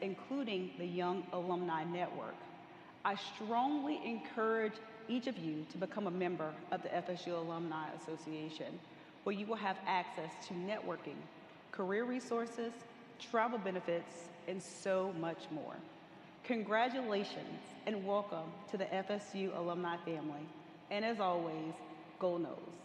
including the Young Alumni Network. I strongly encourage each of you to become a member of the FSU Alumni Association, where you will have access to networking, career resources, travel benefits, and so much more. Congratulations and welcome to the FSU alumni family. And as always, go Noles.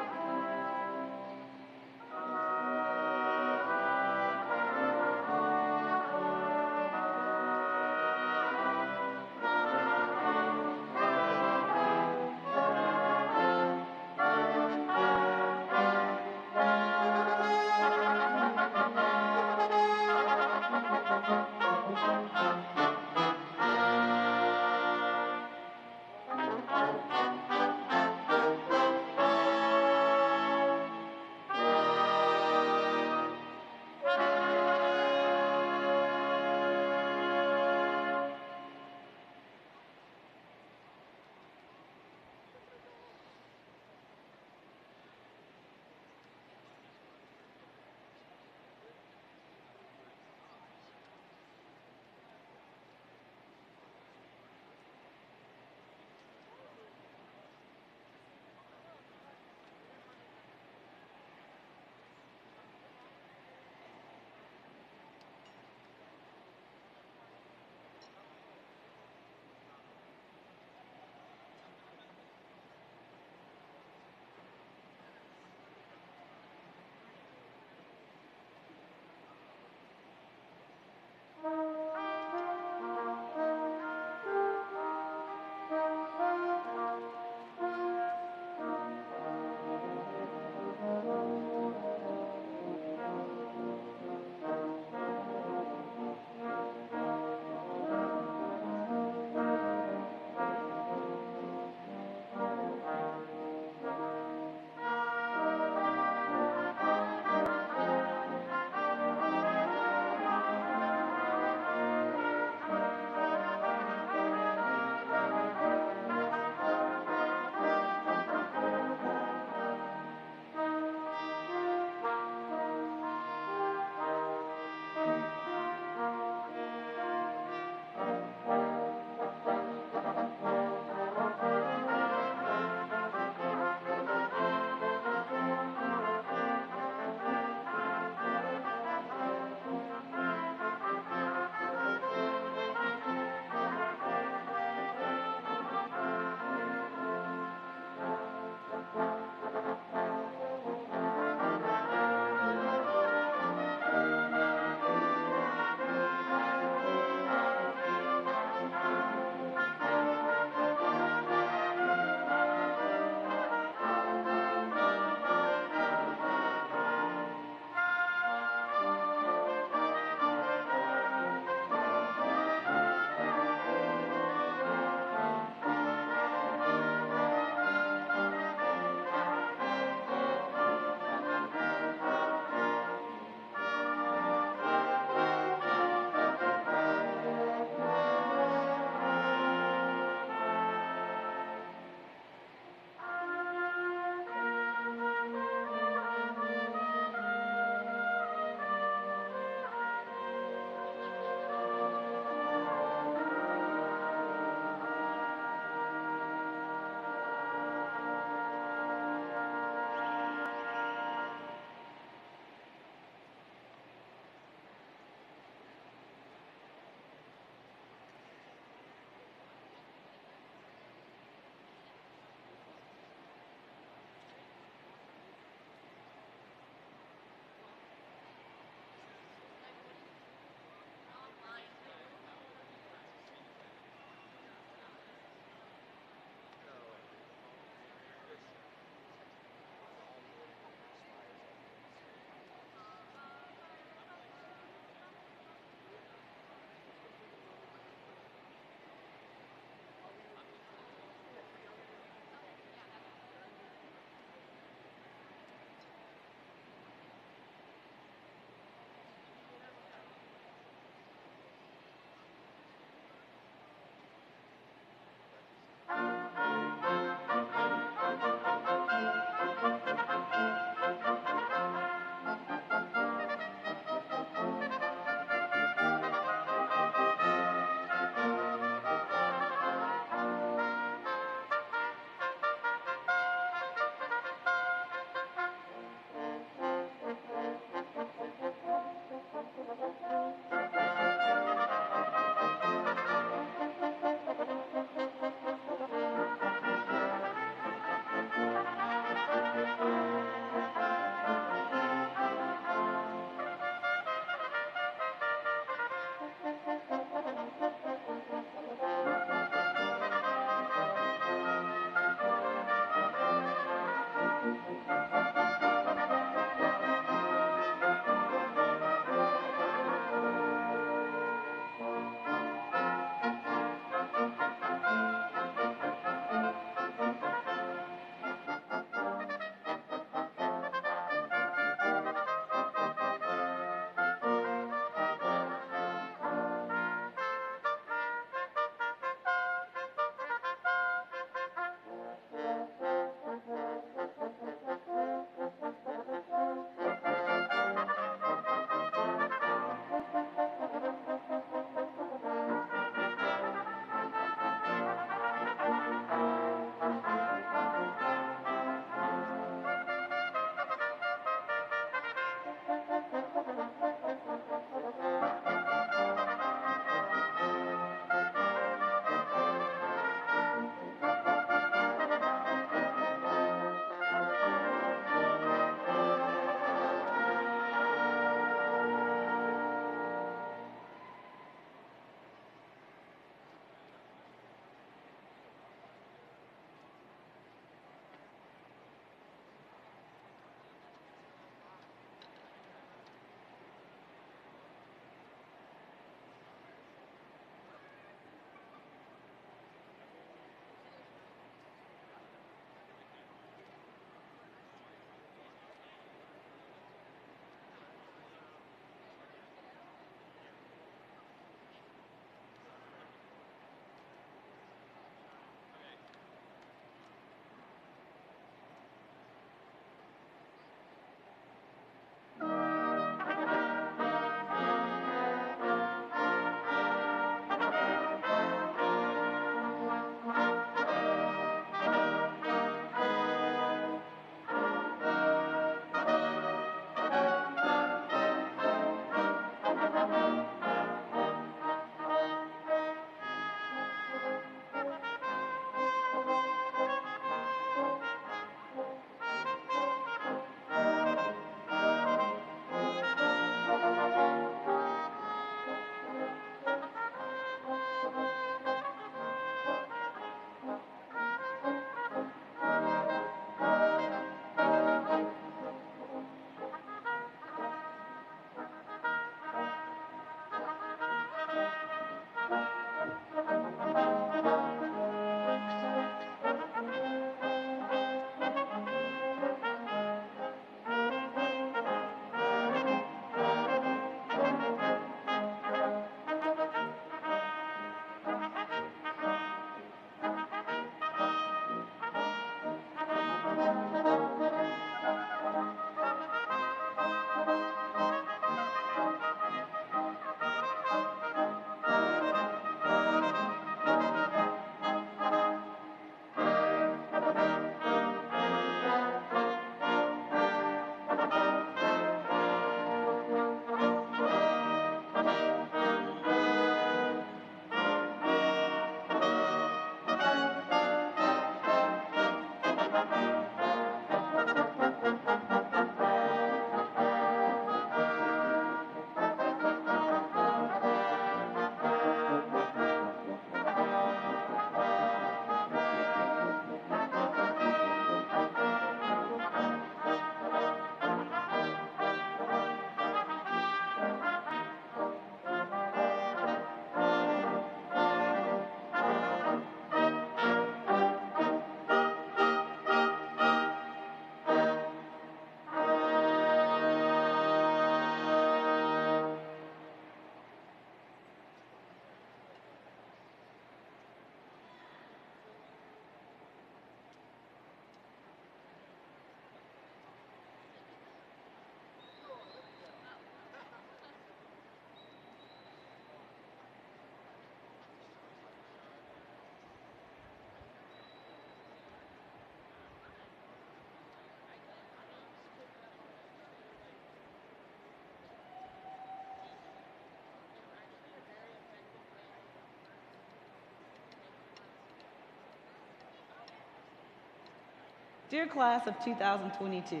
Dear class of 2022,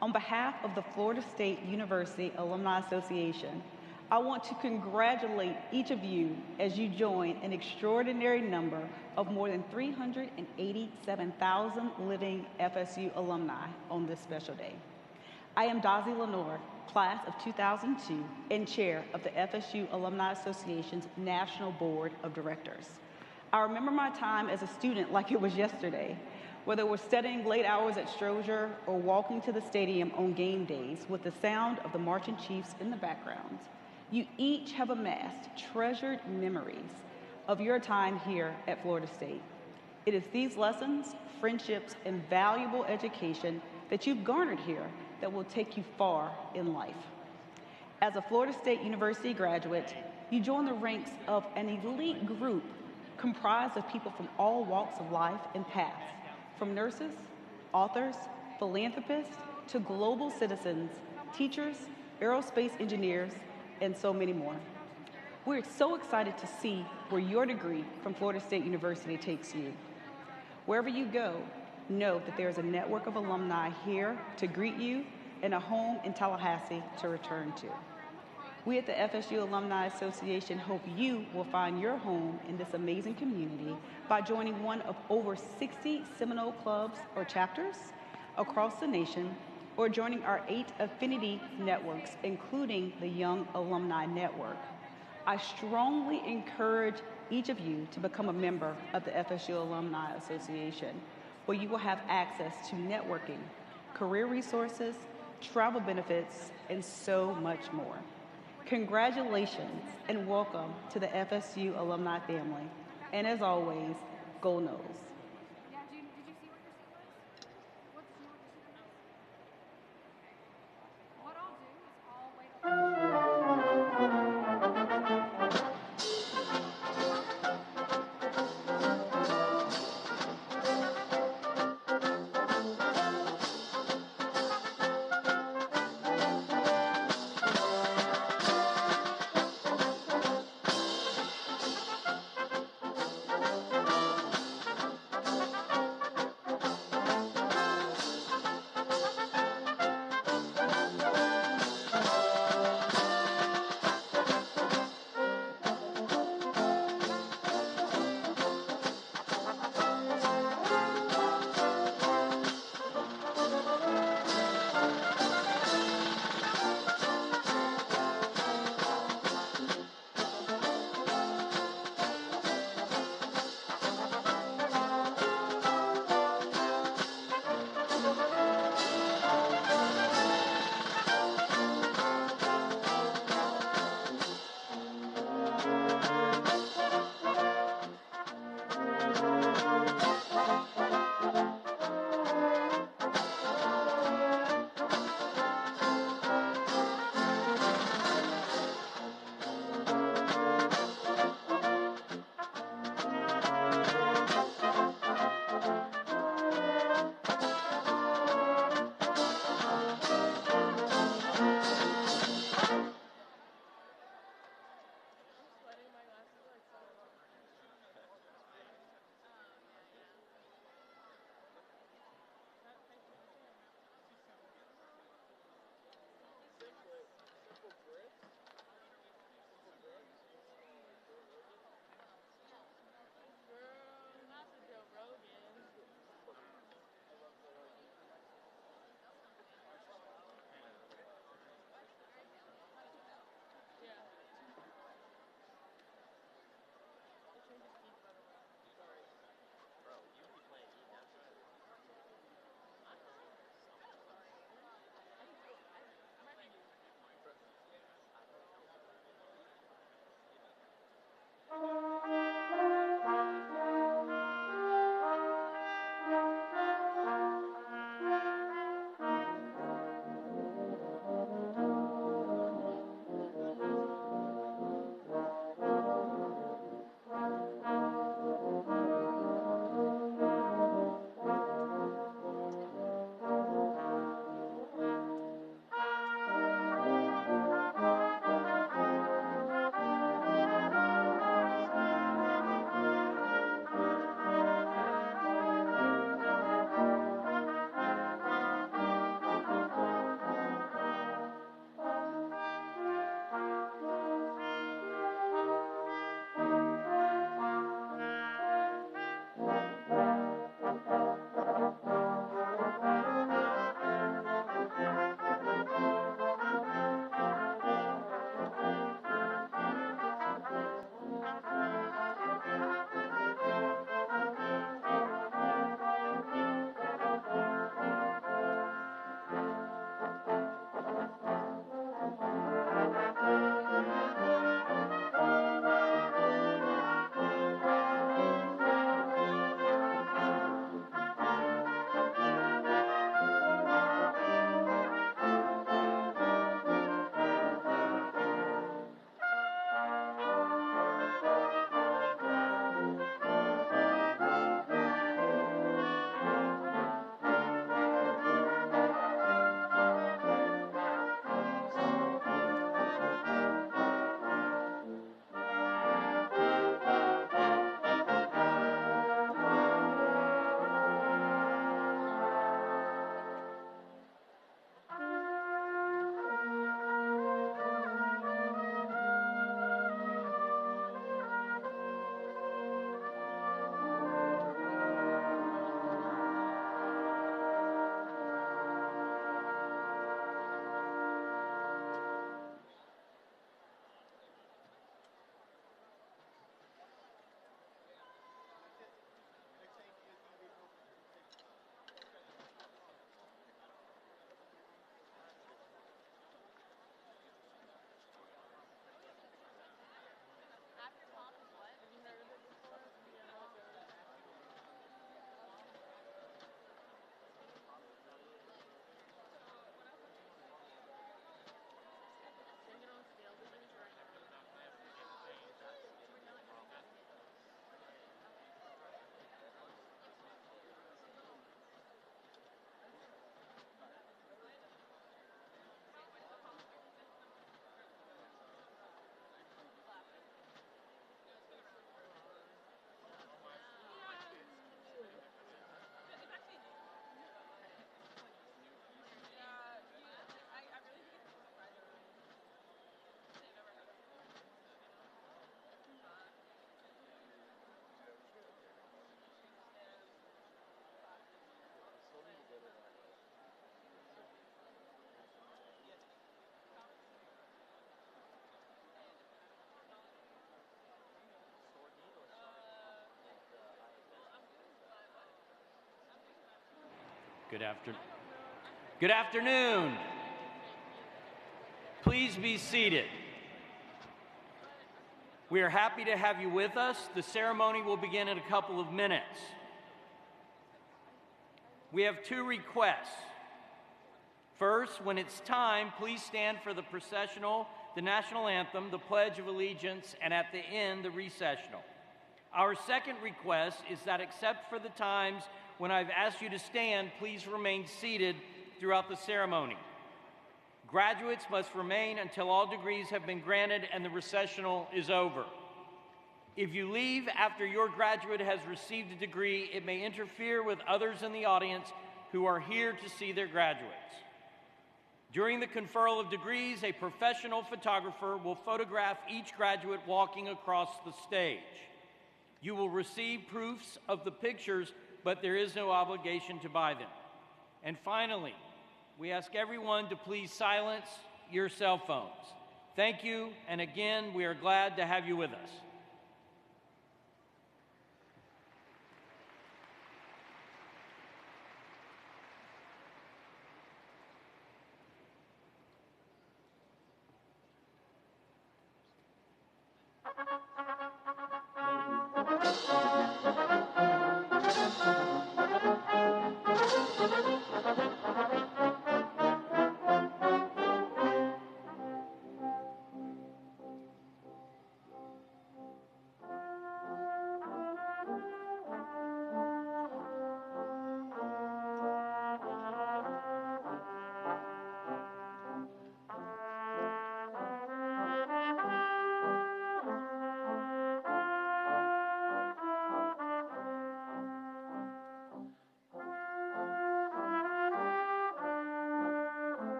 on behalf of the Florida State University Alumni Association, I want to congratulate each of you as you join an extraordinary number of more than 387,000 living FSU alumni on this special day. I am Dazzy Lenoir, class of 2002, and chair of the FSU Alumni Association's National Board of Directors. I remember my time as a student like it was yesterday, whether we're studying late hours at Strozier or walking to the stadium on game days with the sound of the marching chiefs in the background. You each have amassed treasured memories of your time here at Florida State. It is these lessons, friendships, and valuable education that you've garnered here that will take you far in life. As a Florida State University graduate, you join the ranks of an elite group comprised of people from all walks of life and paths, from nurses, authors, philanthropists, to global citizens, teachers, aerospace engineers, and so many more. We're so excited to see where your degree from Florida State University takes you. Wherever you go, know that there is a network of alumni here to greet you and a home in Tallahassee to return to. We at the FSU Alumni Association hope you will find your home in this amazing community by joining one of over 60 Seminole clubs or chapters across the nation, or joining our 8 affinity networks, including the Young Alumni Network. I strongly encourage each of you to become a member of the FSU Alumni Association, where you will have access to networking, career resources, travel benefits, and so much more. Congratulations and welcome to the FSU alumni family. And as always, go Noles. Good afternoon. Please be seated. We are happy to have you with us. The ceremony will begin in a couple of minutes. We have two requests. First, when it's time, please stand for the processional, the national anthem, the Pledge of Allegiance, and at the end, the recessional. Our second request is that except for the times when I've asked you to stand, please remain seated throughout the ceremony. Graduates must remain until all degrees have been granted and the recessional is over. If you leave after your graduate has received a degree, it may interfere with others in the audience who are here to see their graduates. During the conferral of degrees, a professional photographer will photograph each graduate walking across the stage. You will receive proofs of the pictures, but there is no obligation to buy them. And finally, we ask everyone to please silence your cell phones. Thank you, and again, we are glad to have you with us.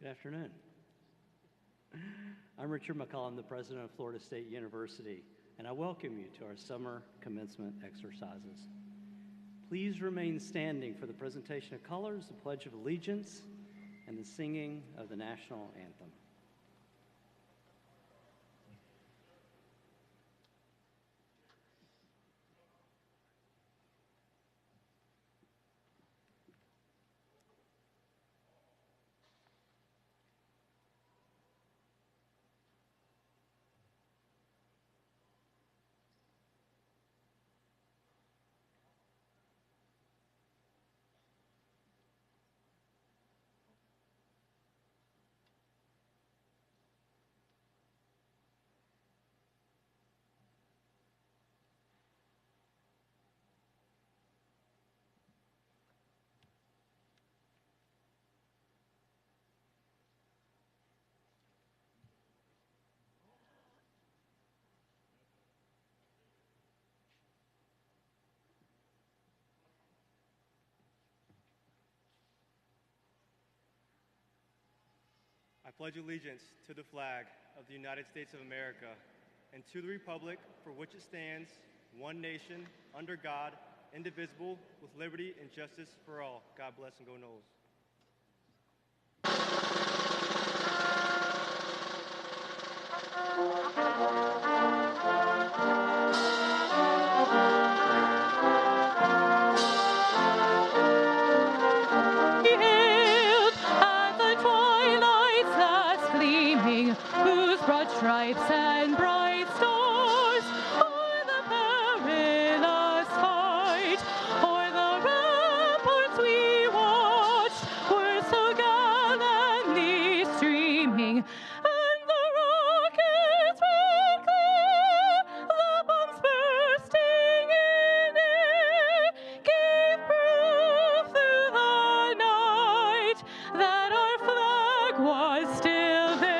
Good afternoon. I'm Richard McCall. I'm the president of Florida State University, and I welcome you to our summer commencement exercises. Please remain standing for the presentation of colors, the Pledge of Allegiance, and the singing of the national anthem. I pledge allegiance to the flag of the United States of America and to the republic for which it stands, one nation, under God, indivisible, with liberty and justice for all. God bless and go Noles. Whose broad stripes and bright stars o'er the perilous fight, o'er the ramparts we watched, were so gallantly streaming, and the rockets ran clear, the bombs bursting in air, gave proof through the night that our flag was still there.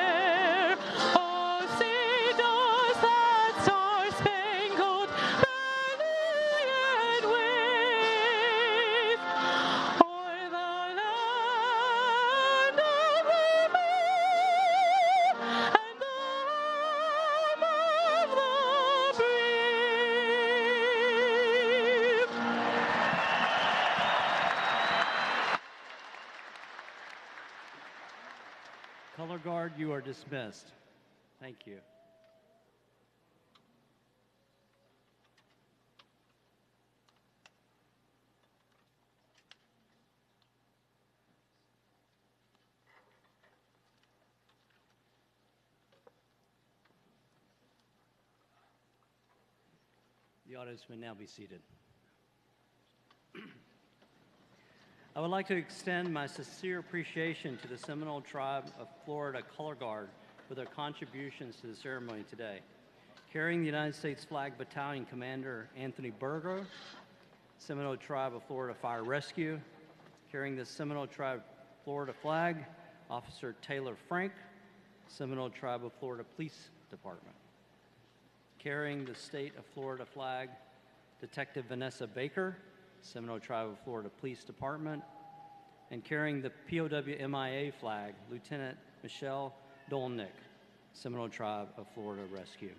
Color Guard, you are dismissed. Thank you. The audience may now be seated. I would like to extend my sincere appreciation to the Seminole Tribe of Florida Color Guard for their contributions to the ceremony today. Carrying the United States Flag Battalion Commander Anthony Berger, Seminole Tribe of Florida Fire Rescue. Carrying the Seminole Tribe Florida flag, Officer Taylor Frank, Seminole Tribe of Florida Police Department. Carrying the State of Florida flag, Detective Vanessa Baker, Seminole Tribe of Florida Police Department, and carrying the POW MIA flag, Lieutenant Michelle Dolnick, Seminole Tribe of Florida Rescue.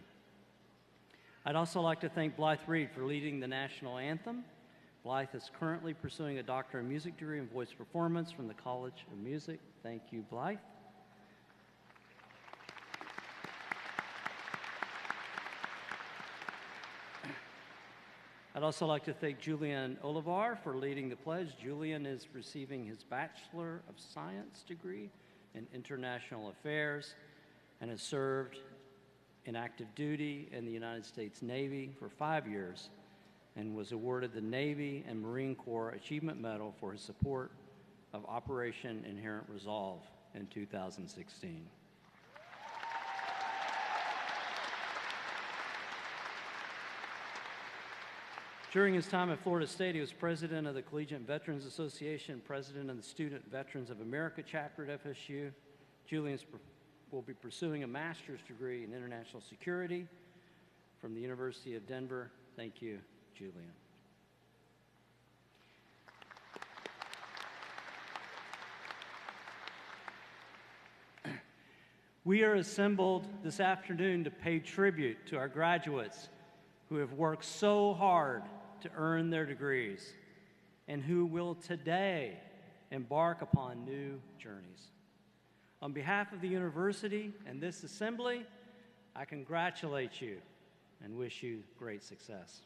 I'd also like to thank Blythe Reed for leading the national anthem. Blythe is currently pursuing a Doctor of Music degree in voice performance from the College of Music. Thank you, Blythe. I'd also like to thank Julian Olivar for leading the pledge. Julian is receiving his Bachelor of Science degree in International Affairs and has served in active duty in the United States Navy for 5 years and was awarded the Navy and Marine Corps Achievement Medal for his support of Operation Inherent Resolve in 2016. During his time at Florida State, he was president of the Collegiate Veterans Association, president of the Student Veterans of America chapter at FSU. Julian will be pursuing a master's degree in international security from the University of Denver. Thank you, Julian. We are assembled this afternoon to pay tribute to our graduates who have worked so hard to earn their degrees and who will today embark upon new journeys. On behalf of the university and this assembly, I congratulate you and wish you great success.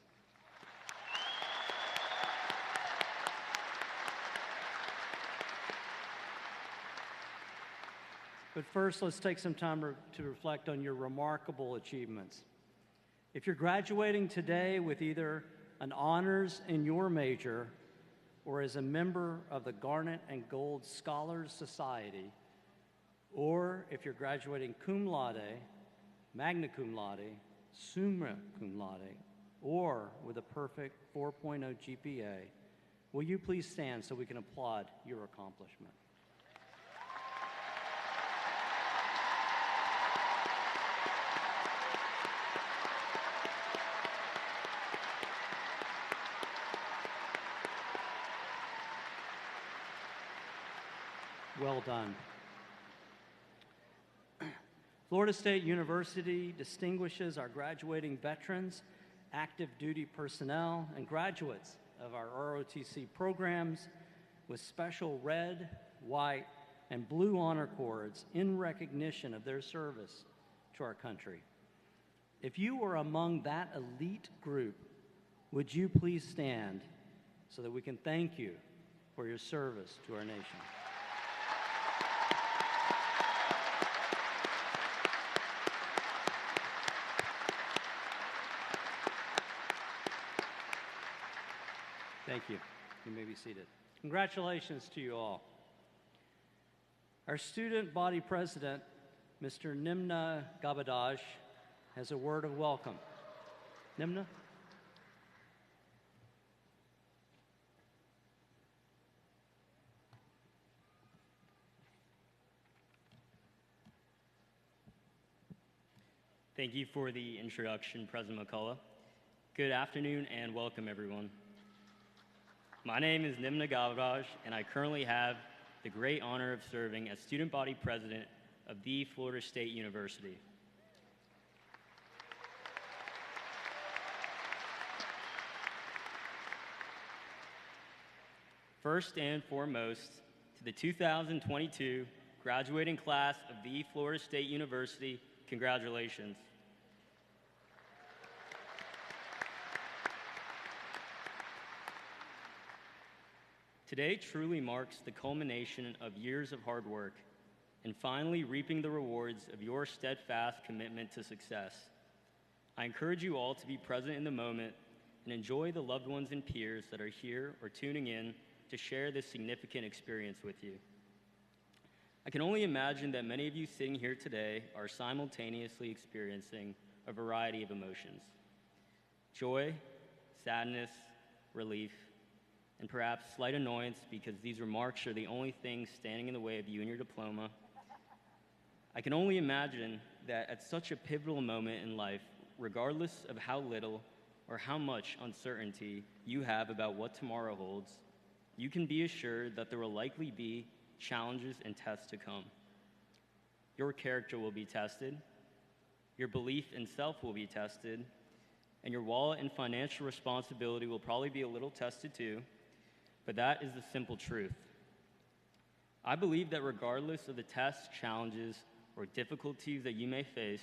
But first, let's take some time to reflect on your remarkable achievements. If you're graduating today with either an honors in your major or as a member of the Garnet and Gold Scholars Society, or if you're graduating cum laude, magna cum laude, summa cum laude, or with a perfect 4.0 GPA, will you please stand so we can applaud your accomplishment? Well done. Florida State University distinguishes our graduating veterans, active duty personnel, and graduates of our ROTC programs with special red, white, and blue honor cords in recognition of their service to our country. If you are among that elite group, would you please stand so that we can thank you for your service to our nation? Thank you. You may be seated. Congratulations to you all. Our student body president, Mr. Nimna Gabadaj, has a word of welcome. Nimna? Thank you for the introduction, President McCullough. Good afternoon and welcome, everyone. My name is Nimna Gabadaj, and I currently have the great honor of serving as student body president of the Florida State University. First and foremost, to the 2022 graduating class of the Florida State University, congratulations. Today truly marks the culmination of years of hard work and finally reaping the rewards of your steadfast commitment to success. I encourage you all to be present in the moment and enjoy the loved ones and peers that are here or tuning in to share this significant experience with you. I can only imagine that many of you sitting here today are simultaneously experiencing a variety of emotions: joy, sadness, relief, and perhaps slight annoyance because these remarks are the only things standing in the way of you and your diploma. I can only imagine that at such a pivotal moment in life, regardless of how little or how much uncertainty you have about what tomorrow holds, you can be assured that there will likely be challenges and tests to come. Your character will be tested, your belief in self will be tested, and your wallet and financial responsibility will probably be a little tested too, but that is the simple truth. I believe that regardless of the tests, challenges, or difficulties that you may face,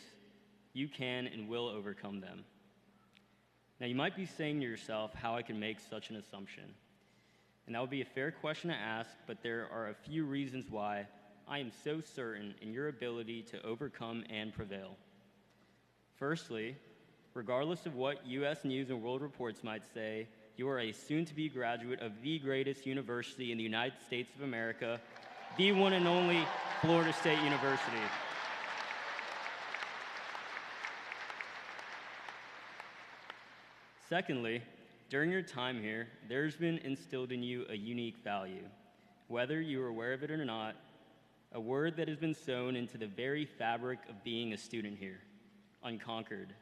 you can and will overcome them. Now, you might be saying to yourself how I can make such an assumption. And that would be a fair question to ask, but there are a few reasons why I am so certain in your ability to overcome and prevail. Firstly, regardless of what U.S. News and World Reports might say, you are a soon-to-be graduate of the greatest university in the United States of America, the one and only Florida State University. Secondly, during your time here, there's been instilled in you a unique value, whether you are aware of it or not, a word that has been sown into the very fabric of being a student here: unconquered.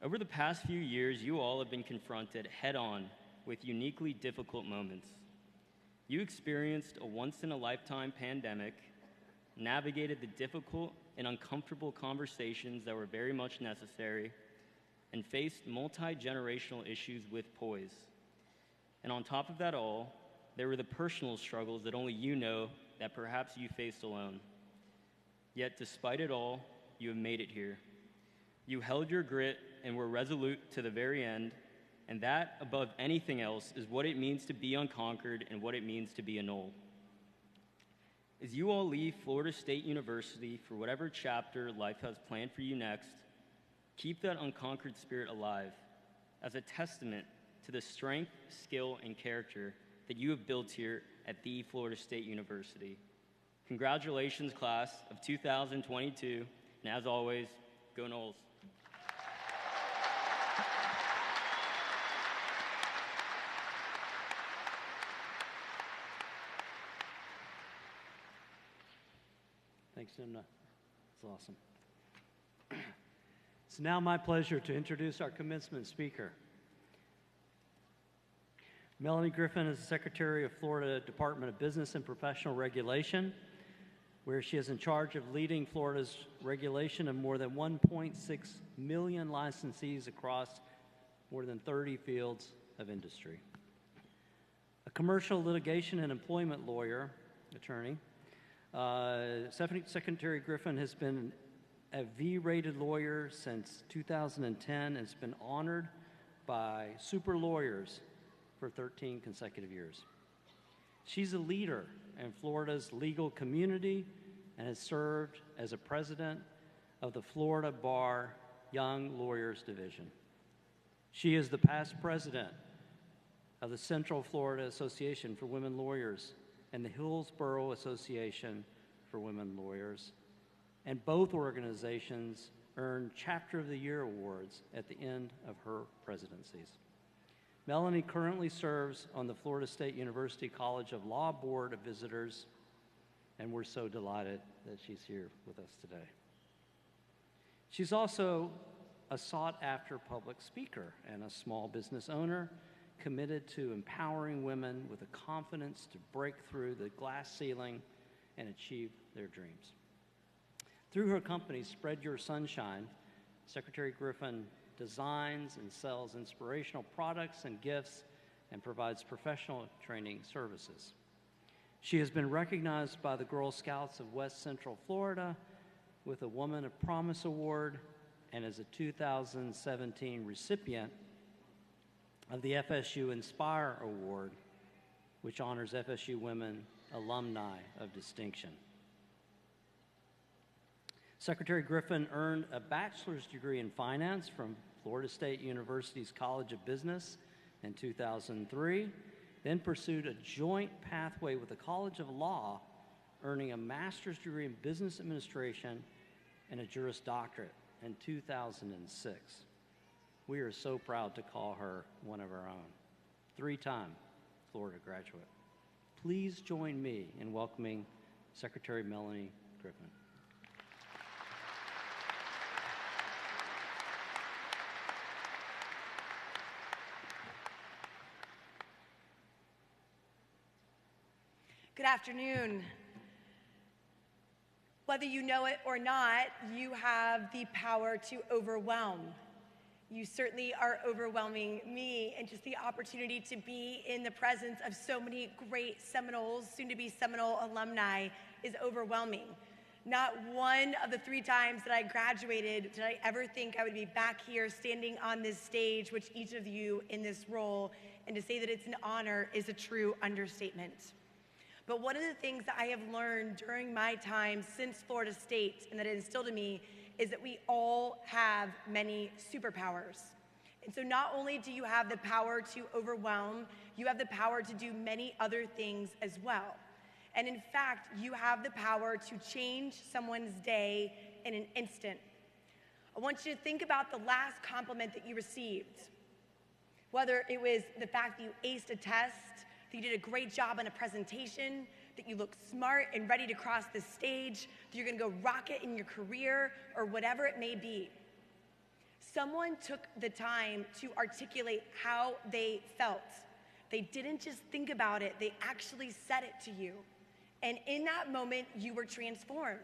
Over the past few years, you all have been confronted head-on with uniquely difficult moments. You experienced a once-in-a-lifetime pandemic, navigated the difficult and uncomfortable conversations that were very much necessary, and faced multi-generational issues with poise. And on top of that all, there were the personal struggles that only you know that perhaps you faced alone. Yet despite it all, you have made it here. You held your grit and were resolute to the very end, and that, above anything else, is what it means to be unconquered and what it means to be a Knoll. As you all leave Florida State University for whatever chapter life has planned for you next, keep that unconquered spirit alive as a testament to the strength, skill, and character that you have built here at the Florida State University. Congratulations, class of 2022, and as always, go Knowles. Thanks, Nimna. That's awesome. It's now my pleasure to introduce our commencement speaker. Melanie Griffin is the Secretary of Florida Department of Business and Professional Regulation. where she is in charge of leading Florida's regulation of more than 1.6 million licensees across more than 30 fields of industry. A commercial litigation and employment attorney, Secretary Griffin has been a V-rated lawyer since 2010 and has been honored by super lawyers for 13 consecutive years. She's a leader in Florida's legal community and has served as a president of the Florida Bar Young Lawyers Division. She is the past president of the Central Florida Association for Women Lawyers and the Hillsborough Association for Women Lawyers, and both organizations earned Chapter of the Year awards at the end of her presidencies. Melanie currently serves on the Florida State University College of Law Board of Visitors, and we're so delighted that she's here with us today. She's also a sought-after public speaker and a small business owner committed to empowering women with the confidence to break through the glass ceiling and achieve their dreams. Through her company, Spread Your Sunshine, Secretary Griffin designs and sells inspirational products and gifts and provides professional training services. She has been recognized by the Girl Scouts of West Central Florida with a Woman of Promise Award and is a 2017 recipient of the FSU Inspire Award, which honors FSU women alumni of distinction. Secretary Griffin earned a bachelor's degree in finance from Florida State University's College of Business in 2003, then pursued a joint pathway with the College of Law, earning a master's degree in business administration and a Juris Doctorate in 2006. We are so proud to call her one of our own. Three-time Florida graduate. Please join me in welcoming Secretary Melanie Griffin. Good afternoon. Whether you know it or not, you have the power to overwhelm. You certainly are overwhelming me, and just the opportunity to be in the presence of so many great Seminoles, soon-to-be Seminole alumni, is overwhelming. Not one of the 3 times that I graduated did I ever think I would be back here standing on this stage, which each of you in this role, and to say that it's an honor is a true understatement. But one of the things that I have learned during my time since Florida State, and that it instilled in me, is that we all have many superpowers. And so not only do you have the power to overwhelm, you have the power to do many other things as well. And in fact, you have the power to change someone's day in an instant. I want you to think about the last compliment that you received. Whether it was the fact that you aced a test, that you did a great job on a presentation, that you look smart and ready to cross the stage, that you're gonna go rock it in your career, or whatever it may be. Someone took the time to articulate how they felt. They didn't just think about it, they actually said it to you. And in that moment, you were transformed.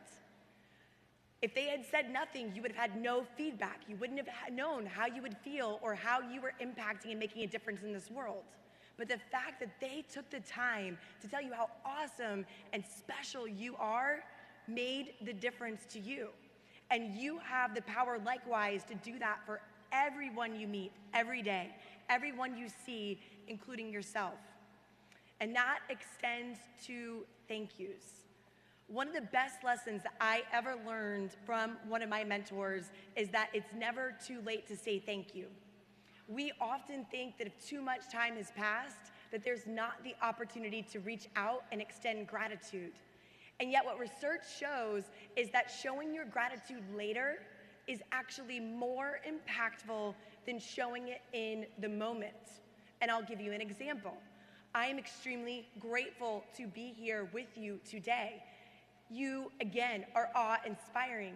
If they had said nothing, you would have had no feedback. You wouldn't have known how you would feel or how you were impacting and making a difference in this world. But the fact that they took the time to tell you how awesome and special you are made the difference to you. And you have the power likewise to do that for everyone you meet every day, everyone you see, including yourself. And that extends to thank yous. One of the best lessons that I ever learned from one of my mentors is that it's never too late to say thank you. We often think that if too much time has passed, that there's not the opportunity to reach out and extend gratitude. And yet what research shows is that showing your gratitude later is actually more impactful than showing it in the moment. And I'll give you an example. I am extremely grateful to be here with you today. You, again, are awe-inspiring.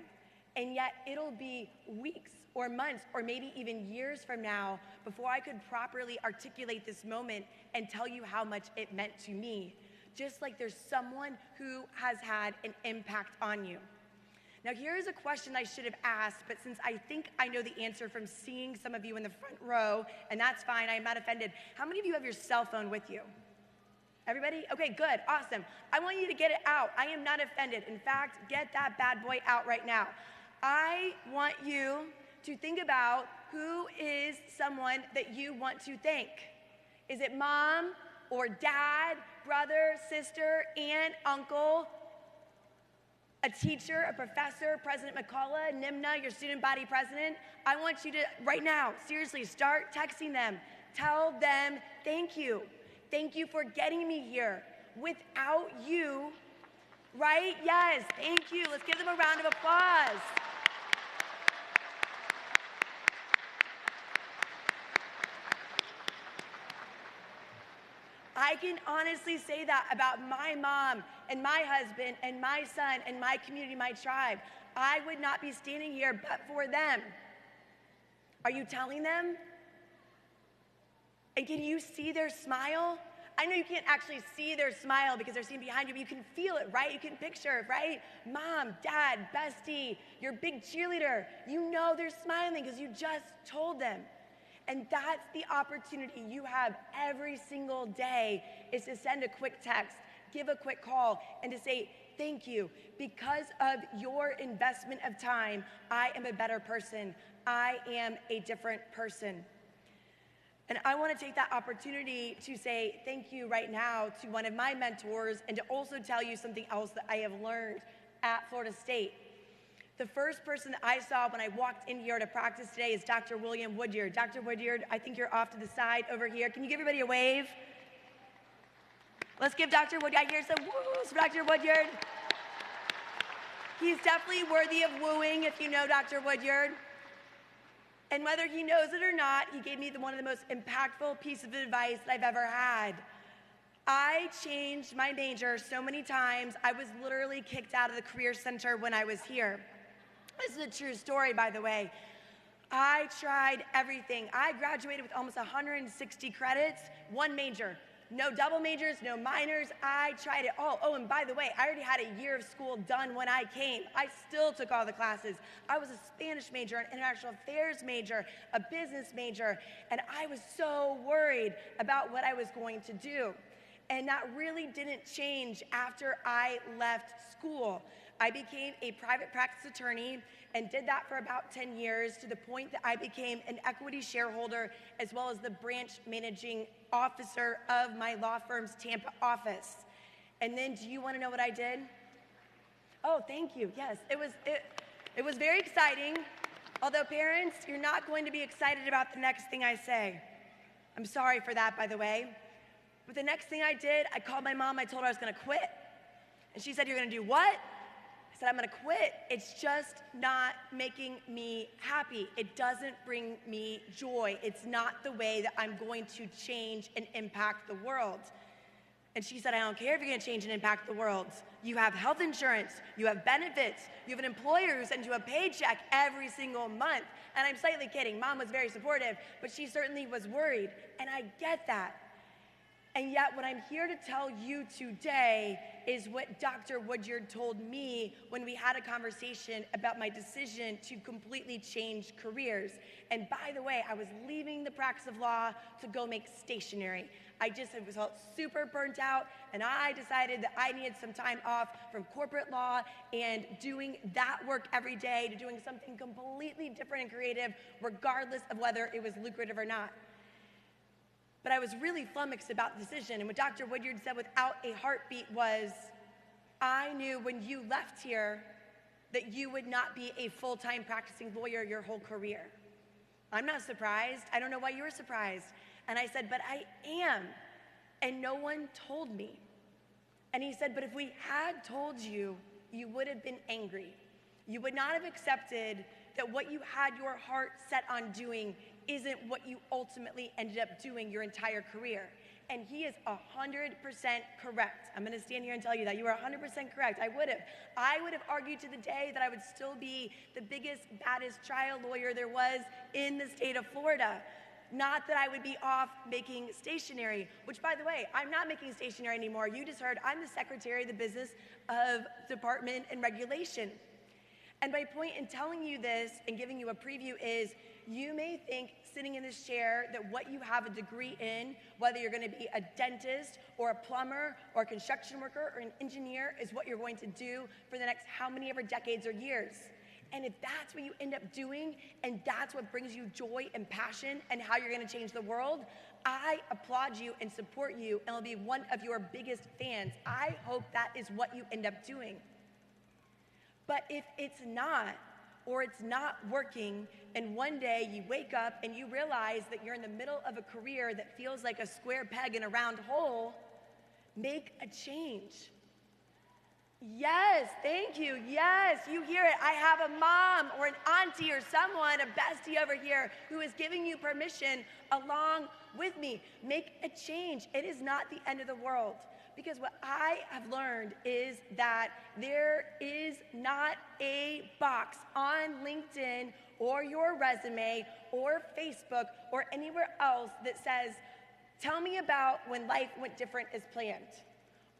And yet it'll be weeks or months or maybe even years from now before I could properly articulate this moment and tell you how much it meant to me. just like there's someone who has had an impact on you. Now, here's a question I should have asked, but since I think I know the answer from seeing some of you in the front row, and that's fine, I'm not offended. How many of you have your cell phone with you? Everybody? Okay, good, awesome. I want you to get it out. I am not offended. In fact, get that bad boy out right now. I want you to think about who is someone that you want to thank. Is it mom or dad, brother, sister, aunt, uncle, a teacher, a professor, President McCullough, Nimna, your student body president? I want you to, right now, seriously, start texting them. Tell them, thank you. Thank you for getting me here. Without you, right? Yes, thank you. Let's give them a round of applause. I can honestly say that about my mom and my husband and my son and my community, my tribe. I would not be standing here but for them. Are you telling them? And can you see their smile? I know you can't actually see their smile because they're sitting behind you, but you can feel it, right? You can picture it, right? Mom, dad, bestie, your big cheerleader. You know they're smiling because you just told them. And that's the opportunity you have every single day, is to send a quick text, give a quick call, and to say, thank you. Because of your investment of time, I am a better person. I am a different person. And I want to take that opportunity to say thank you right now to one of my mentors, and to also tell you something else that I have learned at Florida State. The first person that I saw when I walked in here to practice today is Dr. William Woodyard. Dr. Woodyard, I think you're off to the side over here. Can you give everybody a wave? Let's give Dr. Woodyard, I hear some woos for Dr. Woodyard. He's definitely worthy of wooing if you know Dr. Woodyard. And whether he knows it or not, he gave me one of the most impactful pieces of advice that I've ever had. I changed my major so many times, I was literally kicked out of the Career Center when I was here. This is a true story, by the way. I tried everything. I graduated with almost 160 credits, one major. No double majors, no minors. I tried it all. Oh, and by the way, I already had a year of school done when I came. I still took all the classes. I was a Spanish major, an international affairs major, a business major, and I was so worried about what I was going to do. And that really didn't change after I left school. I became a private practice attorney and did that for about 10 years, to the point that I became an equity shareholder as well as the branch managing officer of my law firm's Tampa office. And then, do you want to know what I did? Oh, thank you. Yes, it was very exciting. Although parents, you're not going to be excited about the next thing I say. I'm sorry for that, by the way. But the next thing I did, I called my mom, I told her I was gonna quit. And she said, you're gonna do what? I said, I'm gonna quit. It's just not making me happy. It doesn't bring me joy. It's not the way that I'm going to change and impact the world. And she said, I don't care if you're gonna change and impact the world. You have health insurance, you have benefits, you have an employer who sends you a paycheck every single month. And I'm slightly kidding, Mom was very supportive, but she certainly was worried, and I get that. And yet what I'm here to tell you today is what Dr. Woodyard told me when we had a conversation about my decision to completely change careers. And by the way, I was leaving the practice of law to go make stationery. I just felt super burnt out, and I decided that I needed some time off from corporate law and doing that work every day to doing something completely different and creative, regardless of whether it was lucrative or not. But I was really flummoxed about the decision, and what Dr. Woodyard said without a heartbeat was, I knew when you left here that you would not be a full-time practicing lawyer your whole career. I'm not surprised. I don't know why you were surprised. And I said, but I am, and no one told me. And he said, but if we had told you, you would have been angry. You would not have accepted that what you had your heart set on doing isn't what you ultimately ended up doing your entire career. And he is 100% correct. I'm gonna stand here and tell you that. You are 100% correct. I would have argued to the day that I would still be the biggest, baddest trial lawyer there was in the state of Florida. Not that I would be off making stationery, which, by the way, I'm not making stationery anymore. You just heard I'm the secretary of the Business of Department and Regulation. And my point in telling you this and giving you a preview is you may think sitting in this chair that what you have a degree in, whether you're going to be a dentist or a plumber or a construction worker or an engineer, is what you're going to do for the next how many ever decades or years. And if that's what you end up doing, and that's what brings you joy and passion and how you're going to change the world, I applaud you and support you and will be one of your biggest fans. I hope that is what you end up doing. But if it's not, or it's not working, and one day you wake up and you realize that you're in the middle of a career that feels like a square peg in a round hole, make a change. Yes, thank you. Yes, you hear it. I have a mom or an auntie or someone, a bestie over here who is giving you permission along with me. Make a change. It is not the end of the world. Because what I have learned is that there is not a box on LinkedIn or your resume or Facebook or anywhere else that says, tell me about when life went different as planned.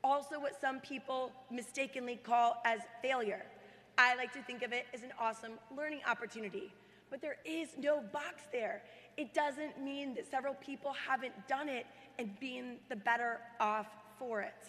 Also what some people mistakenly call as failure. I like to think of it as an awesome learning opportunity. But there is no box there. It doesn't mean that several people haven't done it and been the better off for it.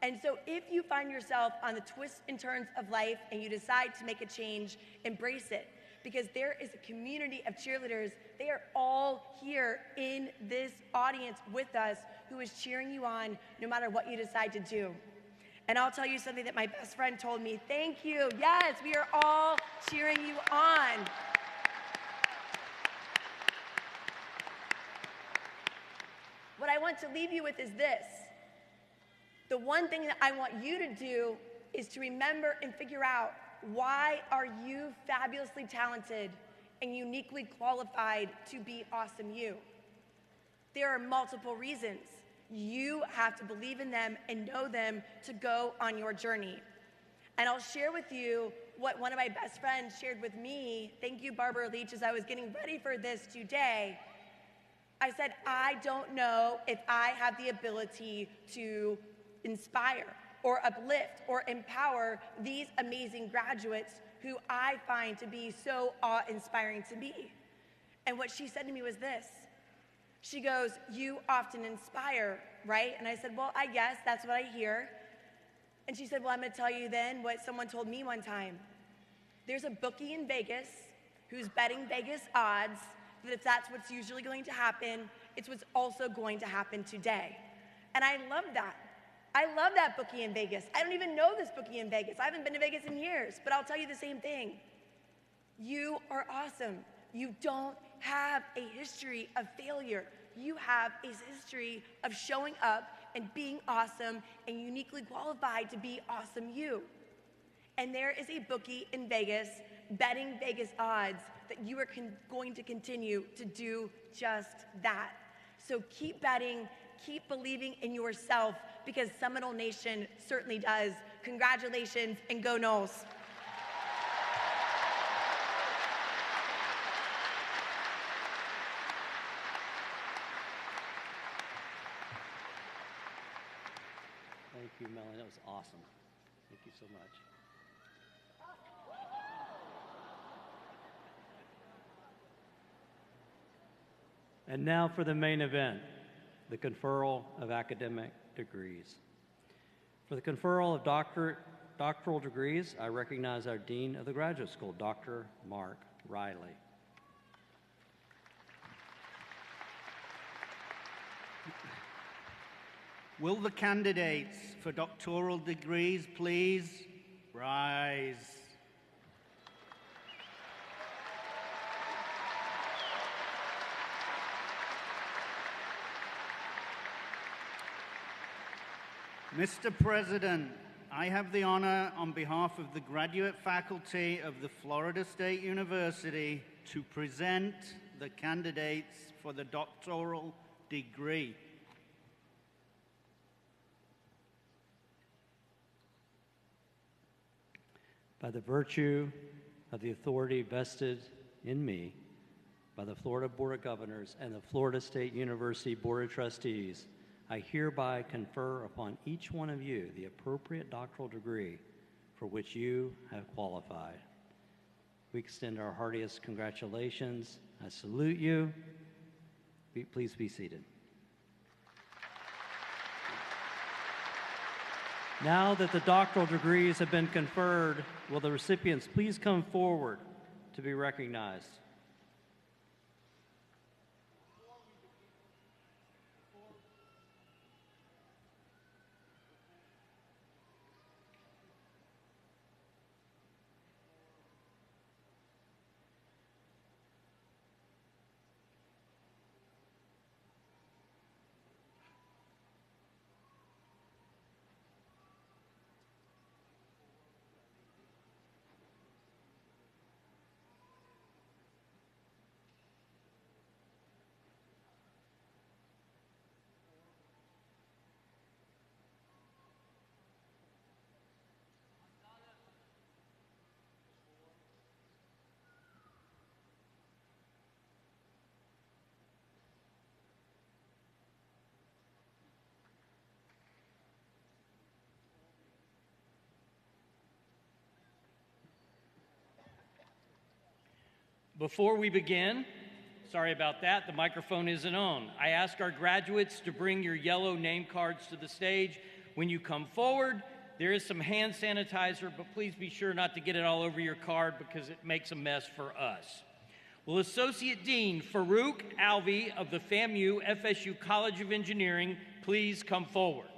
And so if you find yourself on the twists and turns of life and you decide to make a change, embrace it. Because there is a community of cheerleaders. They are all here in this audience with us who is cheering you on no matter what you decide to do. And I'll tell you something that my best friend told me. Thank you. Yes, we are all cheering you on. What I want to leave you with is this. The one thing that I want you to do is to remember and figure out, why are you fabulously talented and uniquely qualified to be awesome you? There are multiple reasons. You have to believe in them and know them to go on your journey. And I'll share with you what one of my best friends shared with me. Thank you, Barbara Leach, as I was getting ready for this today. I said, I don't know if I have the ability to inspire or uplift or empower these amazing graduates who I find to be so awe-inspiring to me. And what she said to me was this. She goes, you often inspire, right? And I said, well, I guess that's what I hear. And she said, well, I'm going to tell you then what someone told me one time. There's a bookie in Vegas who's betting Vegas odds that if that's what's usually going to happen, it's what's also going to happen today. And I love that. I love that bookie in Vegas. I don't even know this bookie in Vegas. I haven't been to Vegas in years, but I'll tell you the same thing. You are awesome. You don't have a history of failure. You have a history of showing up and being awesome and uniquely qualified to be awesome you. And there is a bookie in Vegas betting Vegas odds that you are going to continue to do just that. So keep betting, keep believing in yourself, because Seminole Nation certainly does. Congratulations, and go Noles. Thank you, Melanie. That was awesome. Thank you so much. And now for the main event, the conferral of academic degrees. For the conferral of doctoral degrees, I recognize our Dean of the Graduate School, Dr. Mark Riley. Will the candidates for doctoral degrees please rise? Mr. President, I have the honor on behalf of the graduate faculty of the Florida State University to present the candidates for the doctoral degree. By the virtue of the authority vested in me by the Florida Board of Governors and the Florida State University Board of Trustees, I hereby confer upon each one of you the appropriate doctoral degree for which you have qualified. We extend our heartiest congratulations. I salute you. Please be seated. Now that the doctoral degrees have been conferred, will the recipients please come forward to be recognized? Before we begin, sorry about that, the microphone isn't on. I ask our graduates to bring your yellow name cards to the stage. When you come forward, there is some hand sanitizer, but please be sure not to get it all over your card because it makes a mess for us. Will Associate Dean Farouk Alvi of the FAMU FSU College of Engineering please come forward?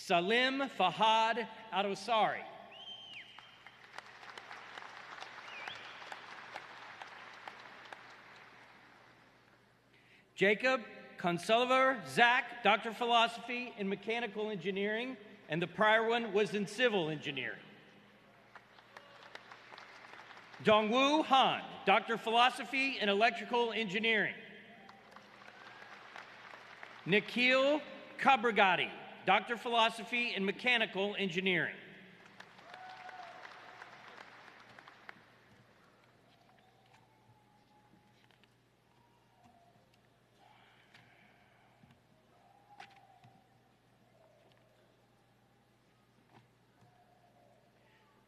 Salim Fahad Adosari. Jacob Consulver Zach, Doctor of Philosophy in Mechanical Engineering, and the prior one was in Civil Engineering. Dongwoo Han, Doctor of Philosophy in Electrical Engineering. Nikhil Kabragati, Doctor of Philosophy in Mechanical Engineering.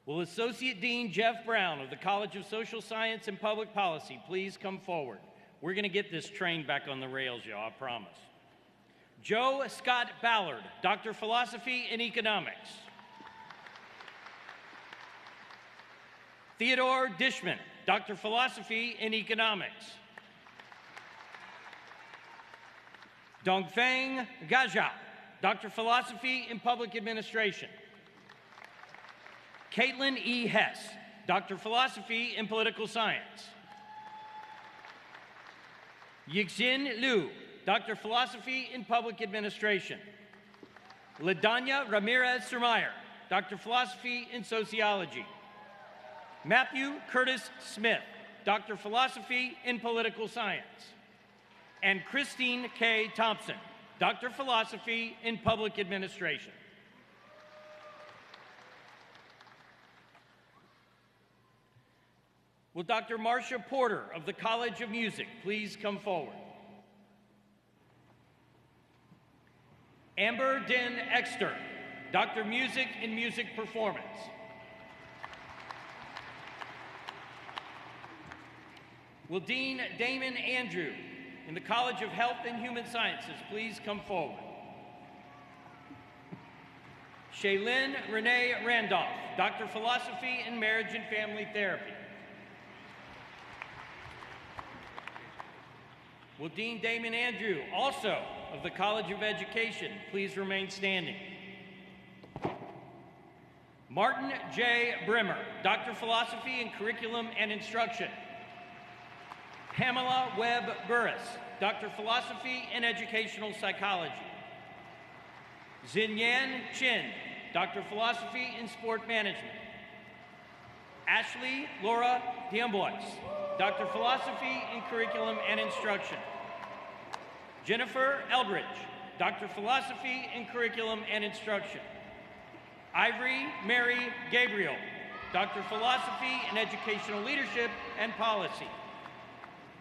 Will Associate Dean Jeff Brown of the College of Social Science and Public Policy please come forward? We're going to get this train back on the rails, y'all, I promise. Joe Scott Ballard, Doctor of Philosophy in Economics. Theodore Dishman, Doctor of Philosophy in Economics. Dongfeng Gazhao, Doctor of Philosophy in Public Administration. Caitlin E. Hess, Doctor of Philosophy in Political Science. Yixin Liu, Doctor of Philosophy in Public Administration. LaDanya Ramirez-Surmeyer, Doctor of Philosophy in Sociology. Matthew Curtis Smith, Doctor of Philosophy in Political Science. And Christine K. Thompson, Doctor of Philosophy in Public Administration. Will Dr. Marcia Porter of the College of Music please come forward? Amber Den Exter, Doctor of Music in Music Performance. Will Dean Damon Andrew in the College of Health and Human Sciences please come forward? Shaylin Renee Randolph, Doctor of Philosophy in Marriage and Family Therapy. Will Dean Damon Andrew, also of the College of Education, please remain standing? Martin J. Brimmer, Doctor of Philosophy in Curriculum and Instruction. Pamela Webb Burris, Doctor of Philosophy in Educational Psychology. Xinyan Chin, Doctor of Philosophy in Sport Management. Ashley Laura Diambois, Doctor of Philosophy in Curriculum and Instruction. Jennifer Eldridge, Doctor of Philosophy in Curriculum and Instruction. Ivory Mary Gabriel, Doctor of Philosophy in Educational Leadership and Policy.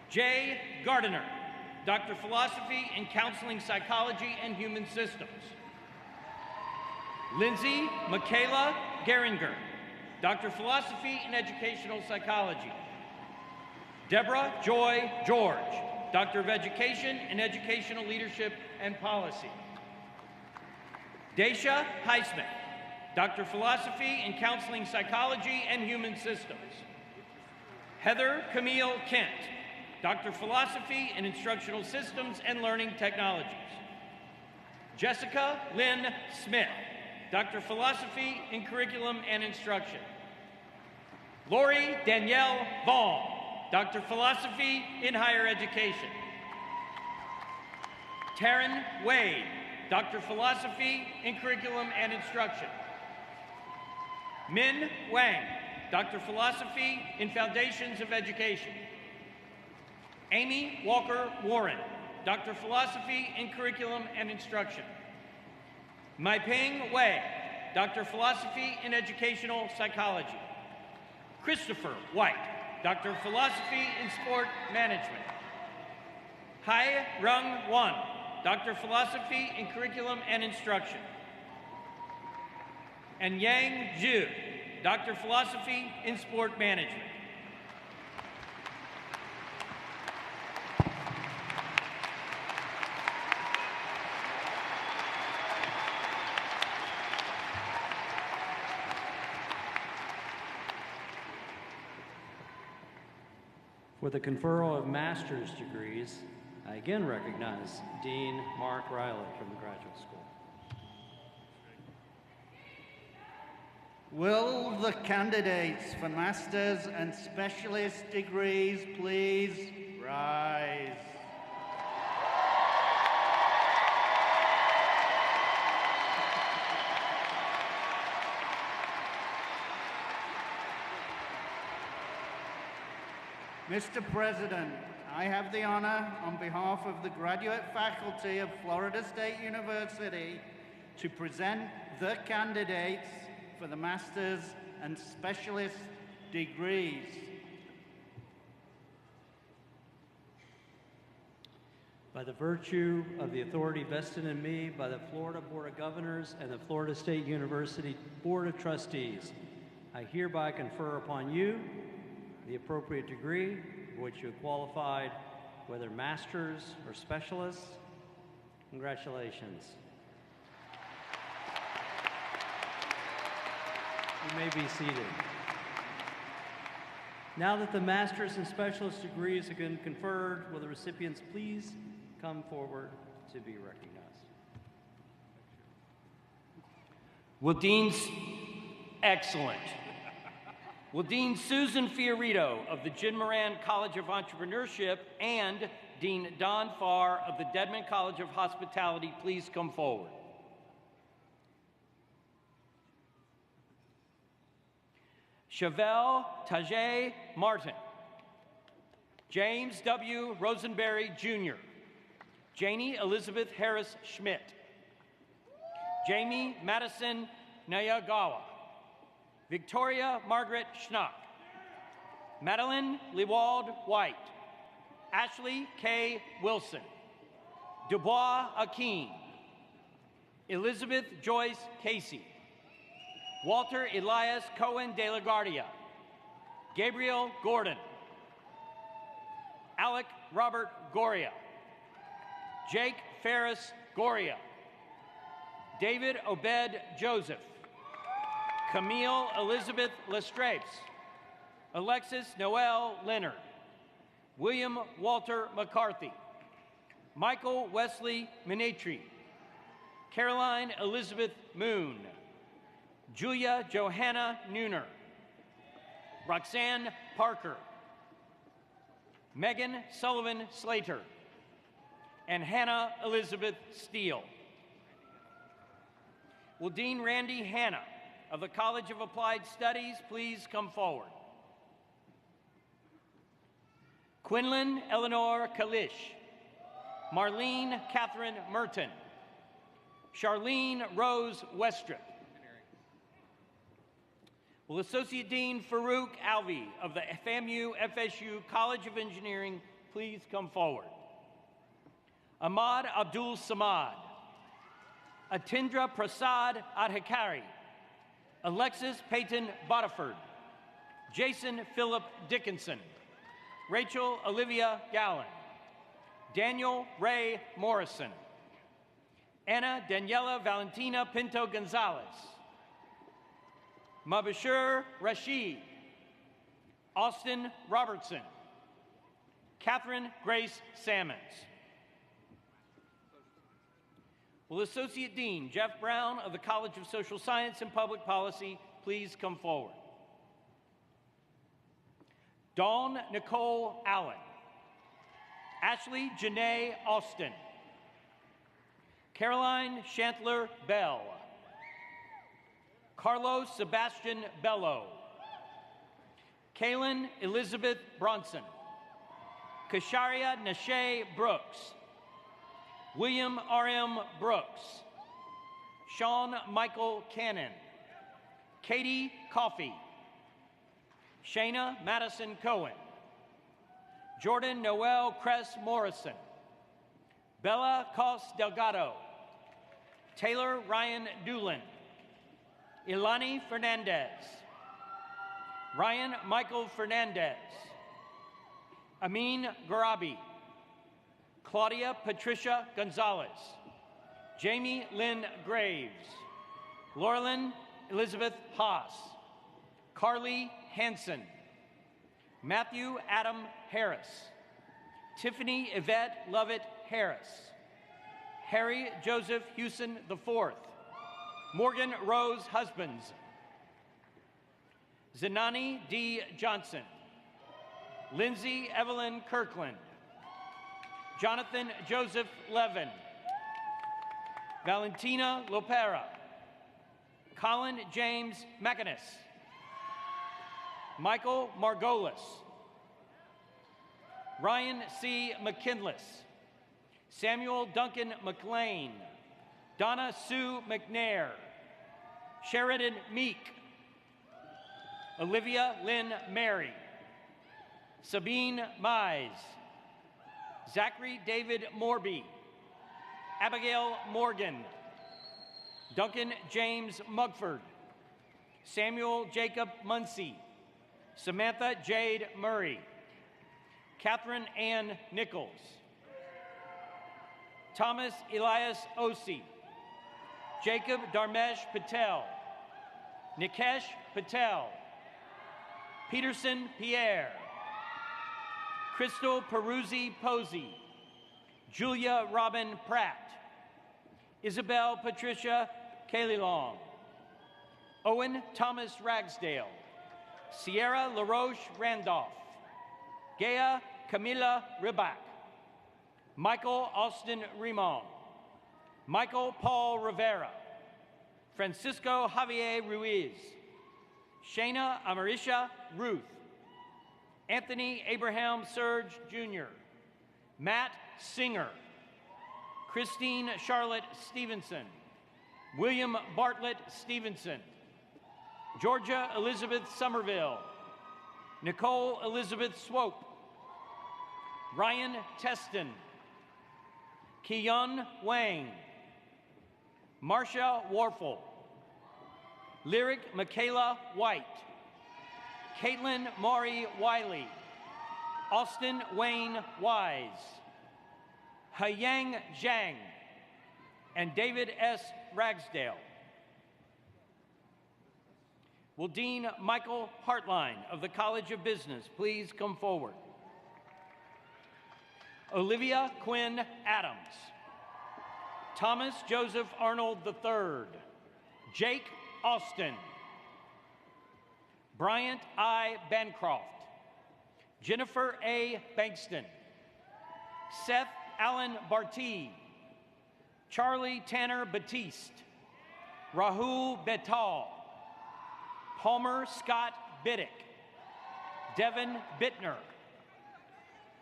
Jay Gardiner, Doctor of Philosophy in Counseling Psychology and Human Systems. Lindsay Michaela Geringer, Doctor of Philosophy in Educational Psychology. Deborah Joy George, Doctor of Education in Educational Leadership and Policy. Daisha Highsmith, Doctor of Philosophy in Counseling Psychology and Human Systems. Heather Camille Kent, Doctor of Philosophy in Instructional Systems and Learning Technologies. Jessica Lynn Smith, Doctor of Philosophy in Curriculum and Instruction. Lori Danielle Vaughn, Doctor of Philosophy in Higher Education. Taryn Wade, Doctor of Philosophy in Curriculum and Instruction. Min Wang, Doctor of Philosophy in Foundations of Education. Amy Walker Warren, Doctor of Philosophy in Curriculum and Instruction. Maiping Wei, Doctor of Philosophy in Educational Psychology. Christopher White, Doctor of Philosophy in Sport Management. Hai Rung Wan, Doctor of Philosophy in Curriculum and Instruction. And Yang Zhu, Doctor of Philosophy in Sport Management. For the conferral of master's degrees, I again recognize Dean Mark Riley from the Graduate School. Will the candidates for master's and specialist degrees please rise? Mr. President, I have the honor, on behalf of the graduate faculty of Florida State University, to present the candidates for the master's and specialist degrees. By the virtue of the authority vested in me by the Florida Board of Governors and the Florida State University Board of Trustees, I hereby confer upon you the appropriate degree for which you have qualified, whether master's or specialists. Congratulations. You may be seated. Now that the master's and specialist degrees have been conferred, will the recipients please come forward to be recognized? Will Dean's excellent. Will Dean Susan Fiorito of the Jim Moran College of Entrepreneurship and Dean Don Farr of the Dedman College of Hospitality please come forward? Chevelle Tajay Martin. James W. Rosenberry, Jr. Janie Elizabeth Harris Schmidt. Jamie Madison Nayagawa. Victoria Margaret Schnock. Madeline Lewald White. Ashley K. Wilson. Dubois Akeem. Elizabeth Joyce Casey. Walter Elias Cohen de la Guardia. Gabriel Gordon. Alec Robert Goria. Jake Ferris Goria. David Obed Joseph. Camille Elizabeth Lestrapes. Alexis Noel Leonard. William Walter McCarthy. Michael Wesley Minetri. Caroline Elizabeth Moon. Julia Johanna Nooner. Roxanne Parker. Megan Sullivan Slater. And Hannah Elizabeth Steele. Will Dean Randy Hanna of the College of Applied Studies please come forward? Quinlan Eleanor Kalish. Marlene Catherine Merton. Charlene Rose Westrup. Will Associate Dean Farouk Alvi of the FAMU FSU College of Engineering please come forward? Ahmad Abdul Samad. Atindra Prasad Adhikari. Alexis Peyton Bodiford. Jason Philip Dickinson. Rachel Olivia Gallen. Daniel Ray Morrison. Anna Daniela Valentina Pinto Gonzalez. Mabashir Rashid. Austin Robertson. Catherine Grace Sammons. Will Associate Dean Jeff Brown of the College of Social Science and Public Policy please come forward? Dawn Nicole Allen. Ashley Janae Austin. Caroline Shantler Bell. Carlos Sebastian Bello. Kaylin Elizabeth Bronson. Kasharia Nashe Brooks. William R.M. Brooks. Sean Michael Cannon. Katie Coffey. Shayna Madison Cohen. Jordan Noel Kress Morrison. Bella Cos Delgado. Taylor Ryan Doolin. Ilani Fernandez. Ryan Michael Fernandez. Amin Garabi. Claudia Patricia Gonzalez. Jamie Lynn Graves. Laurelyn Elizabeth Haas. Carly Hansen. Matthew Adam Harris. Tiffany Yvette Lovett Harris. Harry Joseph Hewson IV. Morgan Rose Husbands. Zenani D. Johnson. Lindsay Evelyn Kirkland. Jonathan Joseph Levin. Valentina Lopera. Colin James McInnes. Michael Margolis. Ryan C. McKinless. Samuel Duncan McLean. Donna Sue McNair. Sheridan Meek. Olivia Lynn Mary. Sabine Mize. Zachary David Morby. Abigail Morgan. Duncan James Mugford. Samuel Jacob Muncie. Samantha Jade Murray. Catherine Ann Nichols. Thomas Elias Osi. Jacob Dharmesh Patel. Nikesh Patel. Peterson Pierre. Crystal Peruzzi Posey. Julia Robin Pratt. Isabel Patricia Kalilong. Owen Thomas Ragsdale. Sierra LaRoche Randolph. Gea Camila Ribak. Michael Austin Rimon. Michael Paul Rivera. Francisco Javier Ruiz. Shayna Amarisha Ruth. Anthony Abraham Surge Jr. Matt Singer. Christine Charlotte Stevenson. William Bartlett Stevenson. Georgia Elizabeth Somerville. Nicole Elizabeth Swope. Ryan Teston. Keon Wang. Marcia Warfel. Lyric Michaela White. Caitlin Maury Wiley. Austin Wayne Wise. Hayang Zhang. And David S. Ragsdale. Will Dean Michael Hartline of the College of Business please come forward? Olivia Quinn Adams. Thomas Joseph Arnold III. Jake Austin. Bryant I. Bancroft. Jennifer A. Bankston. Seth Allen Bartee. Charlie Tanner Batiste. Rahul Betal. Palmer Scott Biddick. Devin Bittner.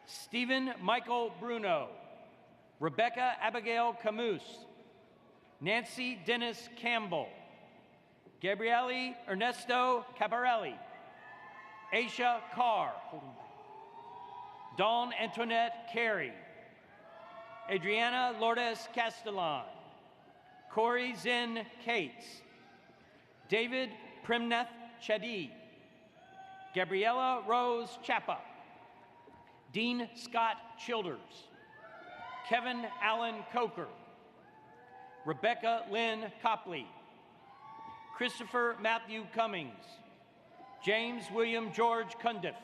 Stephen Michael Bruno. Rebecca Abigail Camus, Nancy Dennis Campbell, Gabriele Ernesto Caparelli, Aisha Carr, Dawn Antoinette Carey, Adriana Lourdes Castellan, Corey Zinn Cates, David Primneth Chedi, Gabriella Rose Chapa, Dean Scott Childers, Kevin Allen Coker, Rebecca Lynn Copley, Christopher Matthew Cummings, James William George Cundiff,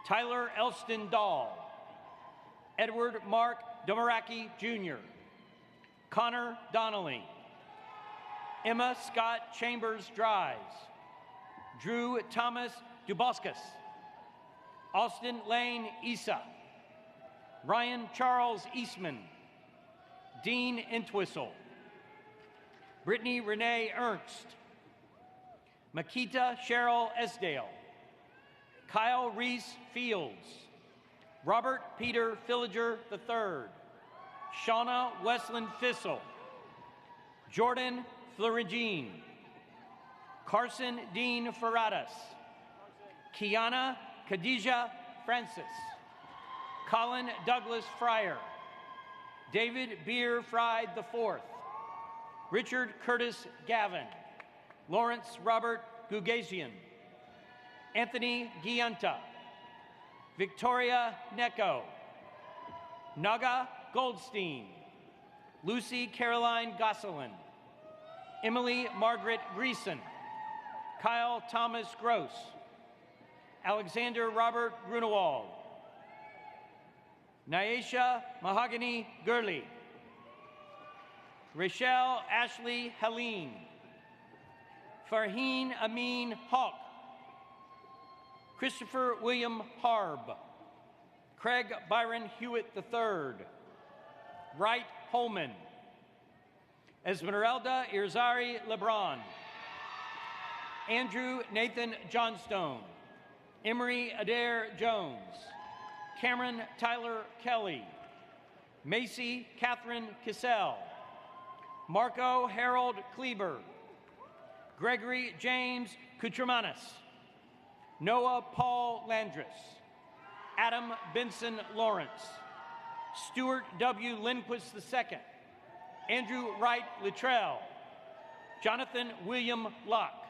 Tyler Elston Dahl, Edward Mark Domaraki Jr., Connor Donnelly, Emma Scott Chambers Dries, Drew Thomas Duboskus, Austin Lane Issa, Ryan Charles Eastman, Dean Entwistle, Brittany Renee Ernst, Makita Cheryl Esdale, Kyle Reese Fields, Robert Peter Filliger III, Shauna Westland Fissel, Jordan Florigine, Carson Dean Ferradas, Kiana Khadijah Francis, Colin Douglas Fryer, David Beer Fried IV, Richard Curtis Gavin, Lawrence Robert Gugazian, Anthony Gianta, Victoria Necco, Naga Goldstein, Lucy Caroline Gosselin, Emily Margaret Greason, Kyle Thomas Gross, Alexander Robert Grunewald, Nyesha Mahogany Gurley, Rachel Ashley Helene, Farheen Amin Hawk, Christopher William Harb, Craig Byron Hewitt III, Wright Holman, Esmeralda Irzari Lebron, Andrew Nathan Johnstone, Emery Adair Jones, Cameron Tyler Kelly, Macy Catherine Kissel, Marco Harold Kleber, Gregory James Kutramanis, Noah Paul Landris, Adam Benson Lawrence, Stuart W. Lindquist II, Andrew Wright Littrell, Jonathan William Locke,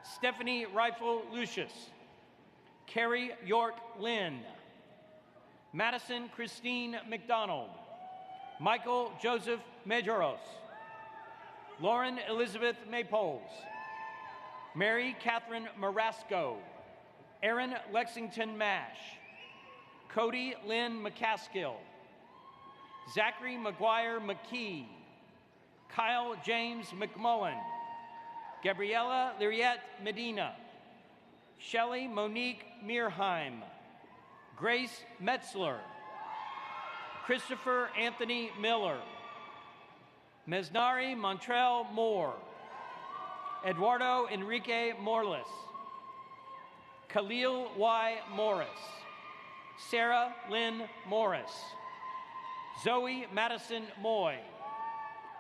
Stephanie Rifle Lucius, Carrie York Lynn, Madison Christine McDonald, Michael Joseph Medjoros, Lauren Elizabeth Maypoles, Mary Catherine Marasco, Aaron Lexington Mash, Cody Lynn McCaskill, Zachary McGuire McKee, Kyle James McMullen, Gabriella Liriette Medina, Shelley Monique Mearheim, Grace Metzler, Christopher Anthony Miller, Mesnari Montrell Moore, Eduardo Enrique Morles, Khalil Y. Morris, Sarah Lynn Morris, Zoe Madison Moy,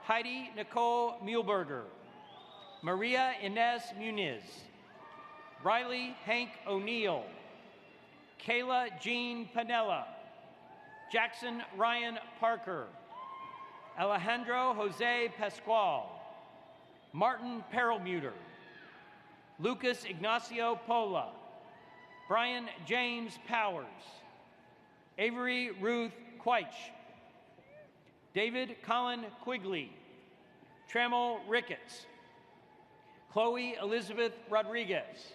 Heidi Nicole Muehlberger, Maria Inez Muniz, Riley Hank O'Neill, Kayla Jean Panella, Jackson Ryan Parker, Alejandro Jose Pascual, Martin Perlmuter, Lucas Ignacio Pola, Brian James Powers, Avery Ruth Queich, David Colin Quigley, Trammell Ricketts, Chloe Elizabeth Rodriguez,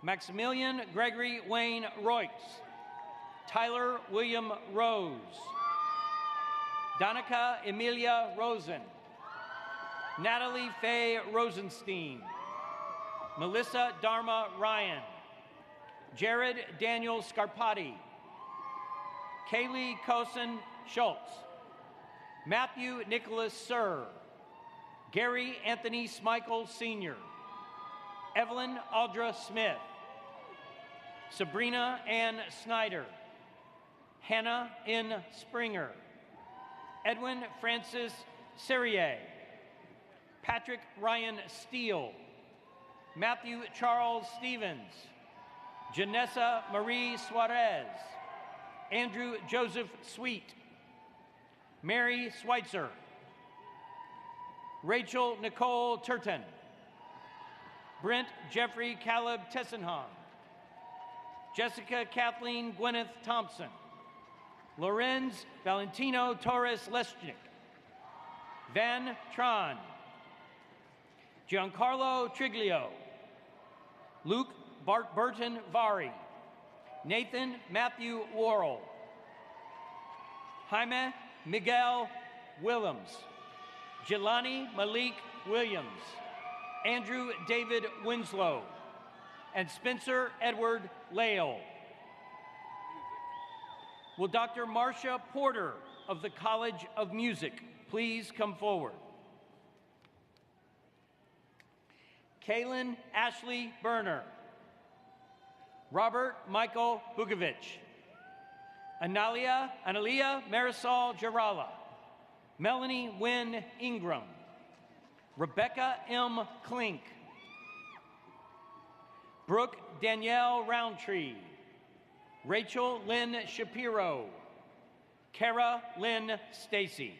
Maximilian Gregory Wayne Royks, Tyler William Rose, Donica Emilia Rosen, Natalie Faye Rosenstein, Melissa Dharma Ryan, Jared Daniel Scarpati, Kaylee Cosen Schultz, Matthew Nicholas Sir, Gary Anthony Smichael Sr., Evelyn Audra Smith, Sabrina Ann Snyder, Hannah N. Springer, Edwin Francis Serrier, Patrick Ryan Steele, Matthew Charles Stevens, Janessa Marie Suarez, Andrew Joseph Sweet, Mary Schweitzer, Rachel Nicole Turton, Brent Jeffrey Caleb Tessenham, Jessica Kathleen Gwyneth Thompson, Lorenz Valentino Torres Leschnik, Van Tron, Giancarlo Triglio, Luke Burton Vari, Nathan Matthew Worrell, Jaime Miguel Willems, Jelani Malik Williams, Andrew David Winslow, and Spencer Edward Lale. Will Dr. Marcia Porter of the College of Music please come forward? Kaylin Ashley Berner, Robert Michael Bukovich, Analia Marisol Jarala, Melanie Wynn Ingram, Rebecca M. Klink, Brooke Danielle Roundtree, Rachel Lynn Shapiro, Kara Lynn Stacy.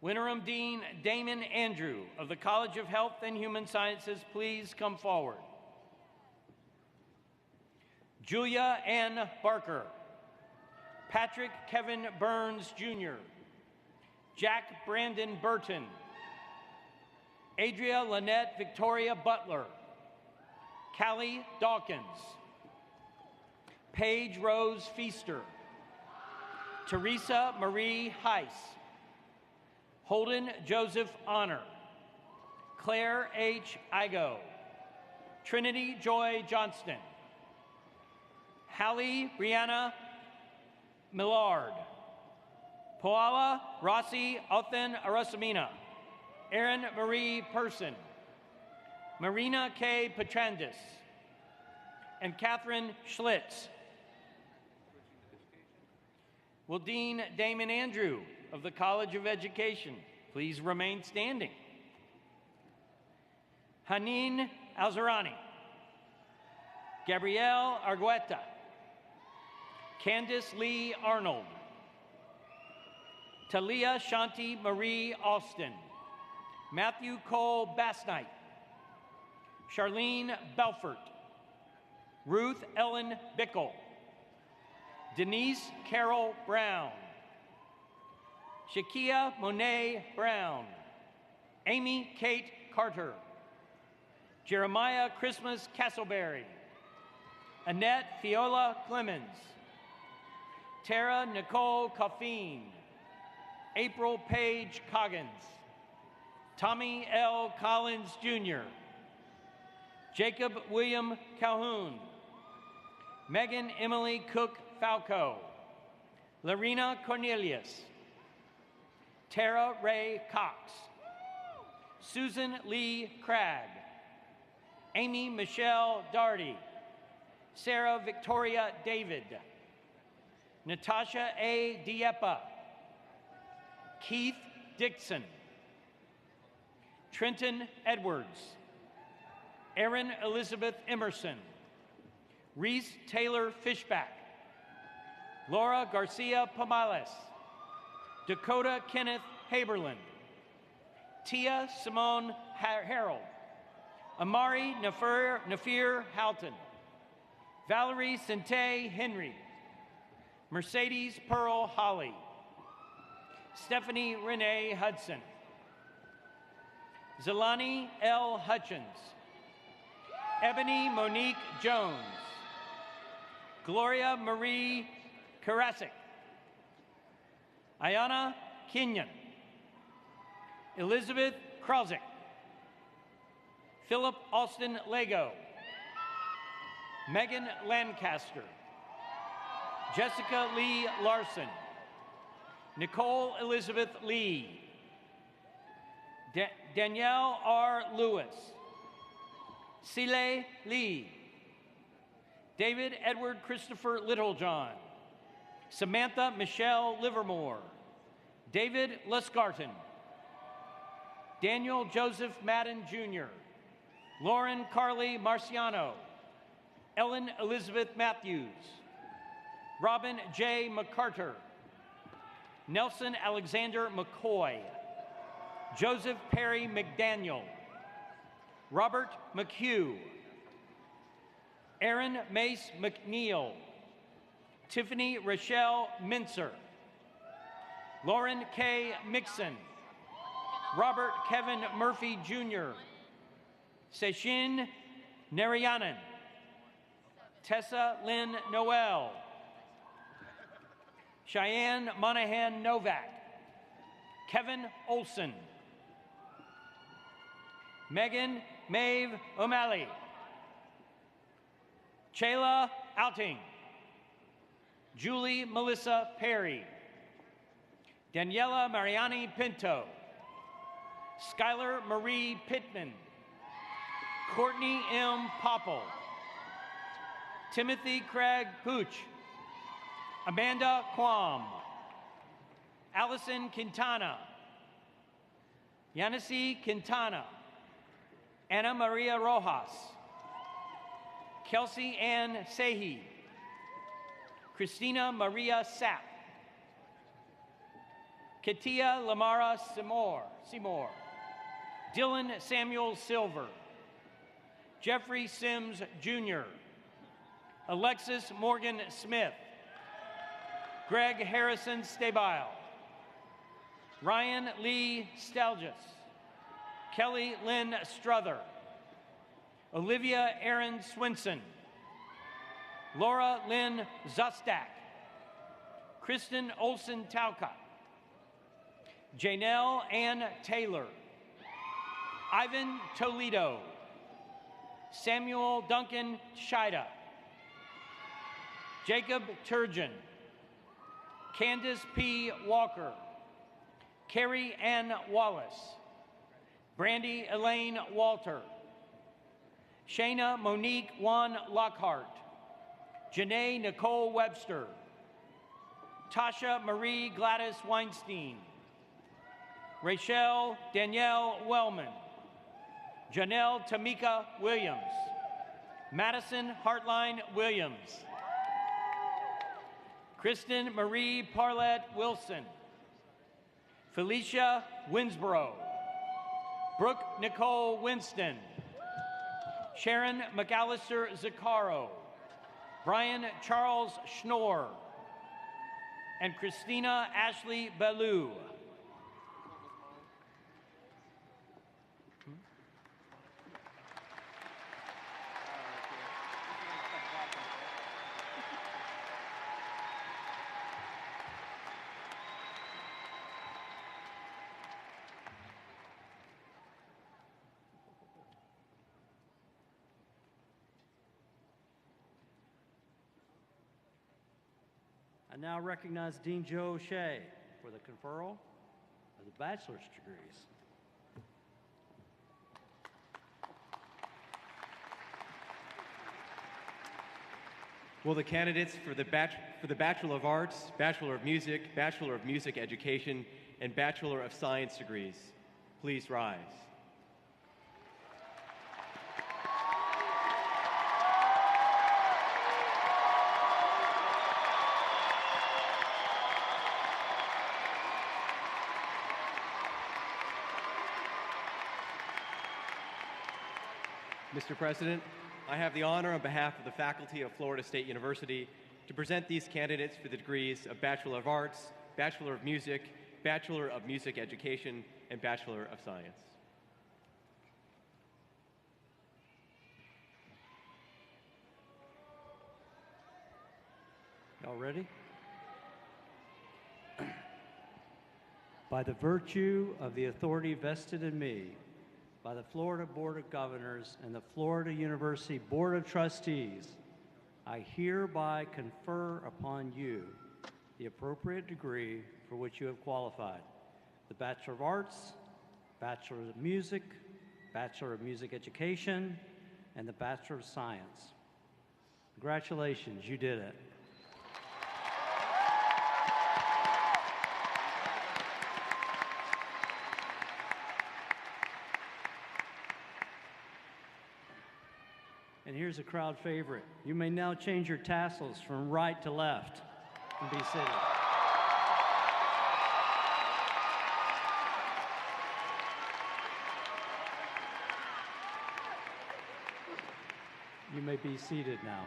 Winterim Dean Damon Andrew of the College of Health and Human Sciences, please come forward. Julia Ann Barker, Patrick Kevin Burns Jr., Jack Brandon Burton, Adria Lynette Victoria Butler, Callie Dawkins, Paige Rose Feaster, Teresa Marie Heiss, Holden Joseph Honor, Claire H. Igo, Trinity Joy Johnston, Hallie Brianna Millard, Poala Rossi Othen Arasamina, Erin Marie Person, Marina K. Petrandis, and Catherine Schlitz. Will Dean Damon Andrew of the College of Education please remain standing? Hanin Alzarani, Gabrielle Argueta, Candice Lee Arnold, Talia Shanti Marie Austin, Matthew Cole Bassnight, Charlene Belfort, Ruth Ellen Bickle, Denise Carol Brown, Shakia Monet Brown, Amy Kate Carter, Jeremiah Christmas Castleberry, Annette Fiola Clemens, Tara Nicole Coffeen, April Page Coggins, Tommy L. Collins Jr., Jacob William Calhoun, Megan Emily Cook Falco, Larina Cornelius, Tara Ray Cox, Susan Lee Cragg, Amy Michelle Darty, Sarah Victoria David, Natasha A. Diepa, Keith Dixon, Trenton Edwards, Erin Elizabeth Emerson, Reese Taylor Fishback, Laura Garcia Pomales, Dakota Kenneth Haberlin, Tia Simone Harold, Amari Nafir Houghton, Valerie Sente Henry, Mercedes Pearl Holly, Stephanie Renee Hudson, Zelani L. Hutchins, Ebony Monique Jones, Gloria Marie Karasik, Ayana Kenyon, Elizabeth Krausick, Philip Austin Lego, Megan Lancaster, Jessica Lee Larson, Nicole Elizabeth Lee, Danielle R. Lewis, Sile Lee, David Edward Christopher Littlejohn, Samantha Michelle Livermore, David Lescarton, Daniel Joseph Madden Jr., Lauren Carly Marciano, Ellen Elizabeth Matthews, Robin J. McCarter, Nelson Alexander McCoy, Joseph Perry McDaniel, Robert McHugh, Aaron Mace McNeil, Tiffany Rochelle Mincer, Lauren K. Mixon, Robert Kevin Murphy Jr., Seshin Narayanan, Tessa Lynn Noel, Cheyenne Monahan Novak, Kevin Olson, Megan Maeve O'Malley, Chayla Outing, Julie Melissa Perry, Daniela Mariani Pinto, Skylar Marie Pittman, Courtney M. Popple, Timothy Craig Pooch, Amanda Quam, Allison Quintana, Yanisi Quintana, Ana Maria Rojas, Kelsey Ann Sehi, Christina Maria Sapp, Katia Lamara Seymour, Dylan Samuel Silver, Jeffrey Sims Jr., Alexis Morgan Smith, Greg Harrison Stabile, Ryan Lee Stelgis, Kelly Lynn Struther, Olivia Aaron Swinson, Laura Lynn Zustak, Kristen Olson Talcott, Janelle Ann Taylor, Ivan Toledo, Samuel Duncan Shida, Jacob Turgeon, Candace P. Walker, Carrie Ann Wallace, Brandy Elaine Walter, Shayna Monique Juan Lockhart, Janae Nicole Webster, Tasha Marie Gladys Weinstein, Rachel Danielle Wellman, Janelle Tamika Williams, Madison Hartline Williams, Kristen Marie Parlett Wilson, Felicia Winsborough, Brooke Nicole Winston, Sharon McAllister Zaccaro, Brian Charles Schnorr, and Christina Ashley Ballou. I now recognize Dean Joe O'Shea for the conferral of the bachelor's degrees. Will the candidates for the Bachelor of Arts, Bachelor of Music, Bachelor of Music Education, and Bachelor of Science degrees please rise? Mr. President, I have the honor on behalf of the faculty of Florida State University to present these candidates for the degrees of Bachelor of Arts, Bachelor of Music, Bachelor of Music Education, and Bachelor of Science. Y'all ready? By the virtue of the authority vested in me by the Florida Board of Governors and the Florida University Board of Trustees, I hereby confer upon you the appropriate degree for which you have qualified: the Bachelor of Arts, Bachelor of Music, Bachelor of Music Education, and the Bachelor of Science. Congratulations, you did it. degrees a crowd favorite. You may now change your tassels from right to left and be seated. You may be seated now.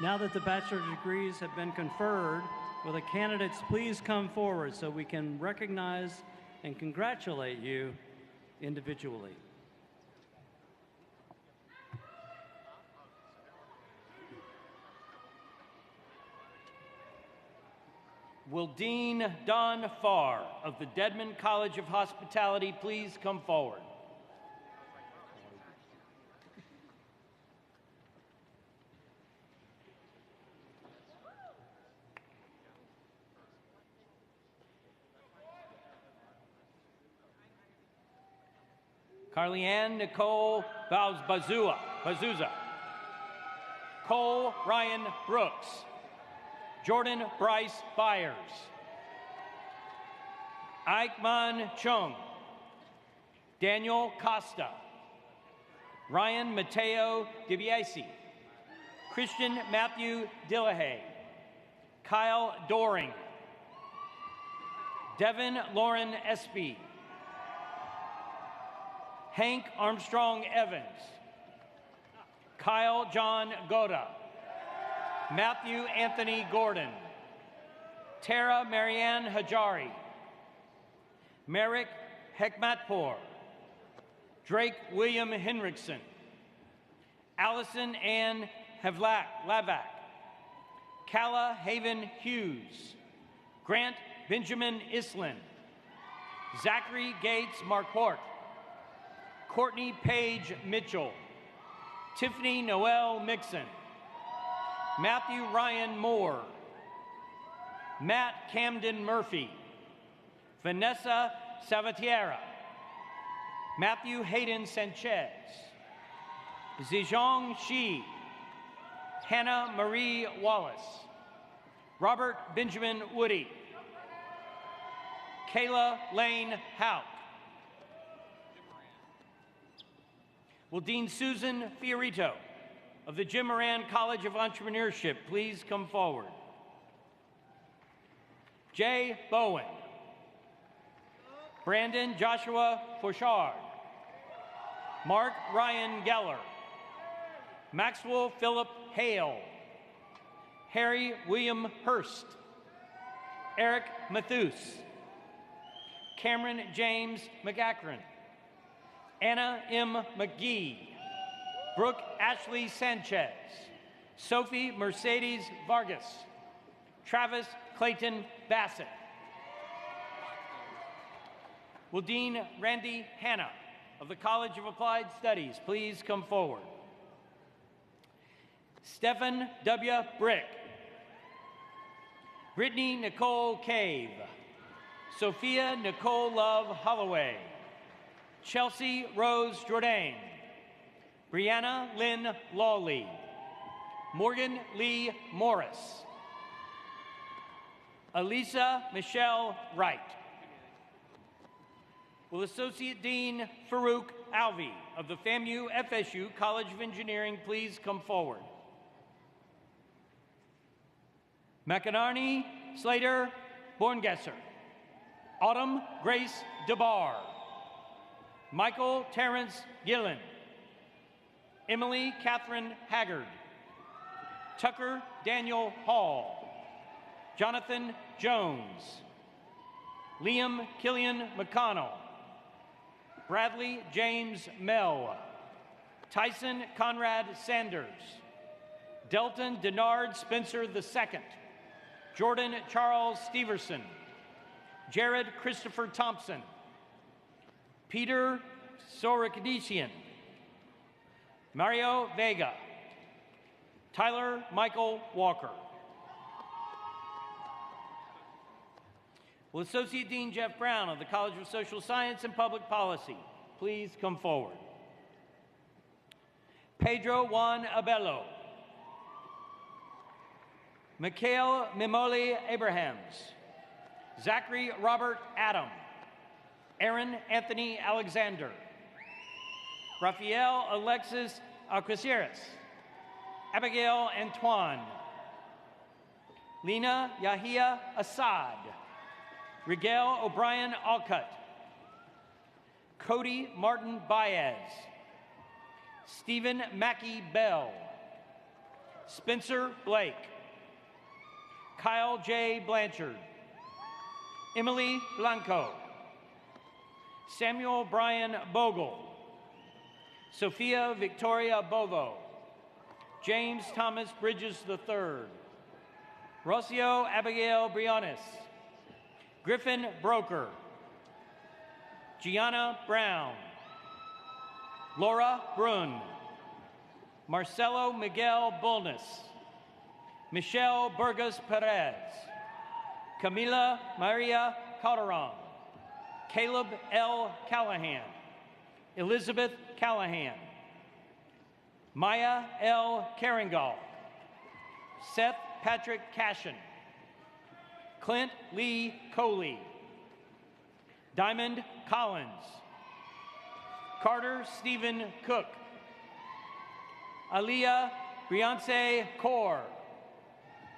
Now that the bachelor's degrees have been conferred, will the candidates please come forward so we can recognize and congratulate you individually. Will Dean Don Farr of the Dedman College of Hospitality please come forward? Carly-Ann Nicole Bazuza. Cole Ryan Brooks. Jordan Bryce Byers. Aikman Chung. Daniel Costa. Ryan Mateo DiBiase. Christian Matthew Dillahay. Kyle Doring. Devin Lauren Espy. Hank Armstrong Evans. Kyle John Goda. Matthew Anthony Gordon. Tara Marianne Hajari. Merrick Hekmatpour. Drake William Henriksen. Allison Ann Lavak. Calla Haven Hughes. Grant Benjamin Islin. Zachary Gates Marquardt. Courtney Page Mitchell. Tiffany Noel Mixon. Matthew Ryan Moore. Matt Camden Murphy. Vanessa Savatiera. Matthew Hayden Sanchez. Zhejiang Shi. Hannah Marie Wallace. Robert Benjamin Woody. Kayla Lane Houck. Will Dean Susan Fiorito of the Jim Moran College of Entrepreneurship please come forward? Jay Bowen. Brandon Joshua Fouchard. Mark Ryan Geller. Maxwell Philip Hale. Harry William Hurst. Eric Mathus. Cameron James McAkron. Anna M. McGee. Brooke Ashley Sanchez. Sophie Mercedes Vargas. Travis Clayton Bassett. Will Dean Randy Hanna of the College of Applied Studies please come forward? Stephen W. Brick. Brittany Nicole Cave. Sophia Nicole Love Holloway. Chelsea Rose Jourdain. Brianna Lynn Lawley. Morgan Lee Morris. Elisa Michelle Wright. Will Associate Dean Farouk Alvi of the FAMU FSU College of Engineering please come forward? McInerney Slater Borngesser. Autumn Grace DeBar. Michael Terrence Gillen. Emily Catherine Haggard. Tucker Daniel Hall. Jonathan Jones. Liam Killian McConnell. Bradley James Mell. Tyson Conrad Sanders. Delton Denard Spencer II. Jordan Charles Steverson. Jared Christopher Thompson. Peter Sorokadishian. Mario Vega. Tyler Michael Walker. Will Associate Dean Jeff Brown of the College of Social Science and Public Policy please come forward? Pedro Juan Abello. Mikhail Mimoli Abrahams. Zachary Robert Adam. Aaron Anthony Alexander. Raphael Alexis Alcaceres, Abigail Antoine, Lena Yahia Assad, Rigel O'Brien Alcutt, Cody Martin Baez, Stephen Mackey Bell, Spencer Blake, Kyle J. Blanchard, Emily Blanco, Samuel Brian Bogle, Sophia Victoria Bovo, James Thomas Bridges III, Rocio Abigail Briones, Griffin Broker, Gianna Brown, Laura Brun, Marcelo Miguel Bulnes, Michelle Burgos Perez, Camila Maria Calderon, Caleb L. Callahan, Elizabeth Callahan, Maya L. Caringal, Seth Patrick Cashin, Clint Lee Coley, Diamond Collins, Carter Stephen Cook, Aliyah Beyonce Kaur,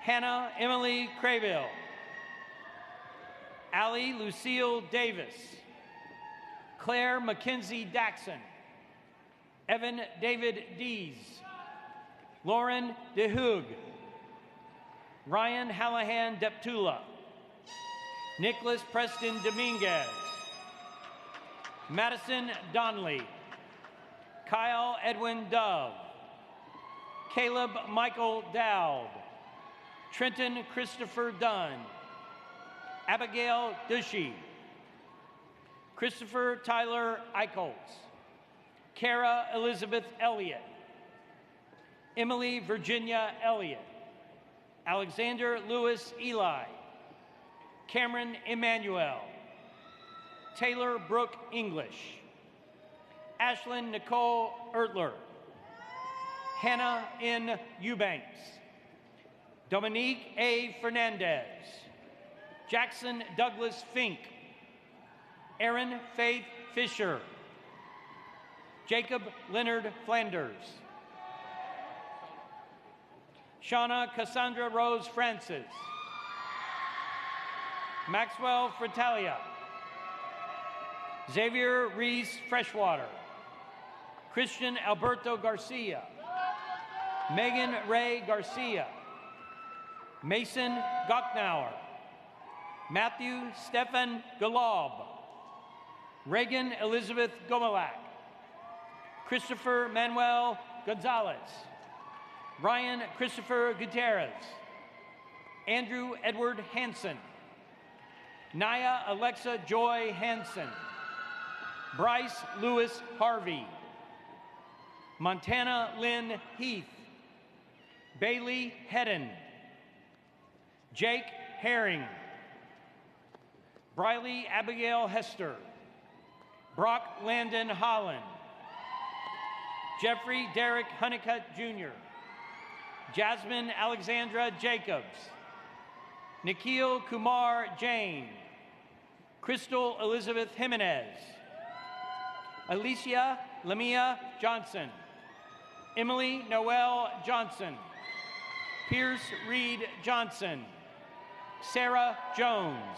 Hannah Emily Crayville, Allie Lucille Davis, Claire Mackenzie Daxon, Evan David Dees, Lauren DeHoog, Ryan Hallahan Deptula, Nicholas Preston Dominguez, Madison Donnelly, Kyle Edwin Dove, Caleb Michael Dowd, Trenton Christopher Dunn, Abigail Dushy, Christopher Tyler Eichholz, Kara Elizabeth Elliott, Emily Virginia Elliott, Alexander Lewis Eli, Cameron Emmanuel, Taylor Brooke English, Ashlyn Nicole Ertler, Hannah N. Eubanks, Dominique A. Fernandez, Jackson Douglas Fink, Erin Faith Fisher, Jacob Leonard Flanders, Shauna Cassandra Rose Francis, Maxwell Fratalia, Xavier Reese Freshwater, Christian Alberto Garcia, Megan Ray Garcia, Mason Gocknauer, Matthew Stefan Galob, Reagan Elizabeth Gomalak, Christopher Manuel Gonzalez, Ryan Christopher Gutierrez, Andrew Edward Hansen, Naya Alexa Joy Hansen, Bryce Lewis Harvey, Montana Lynn Heath, Bailey Hedden, Jake Herring, Briley Abigail Hester, Brock Landon Holland, Jeffrey Derek Honeycutt Jr., Jasmine Alexandra Jacobs, Nikhil Kumar Jain, Crystal Elizabeth Jimenez, Alicia Lamia Johnson, Emily Noel Johnson, Pierce Reed Johnson, Sarah Jones,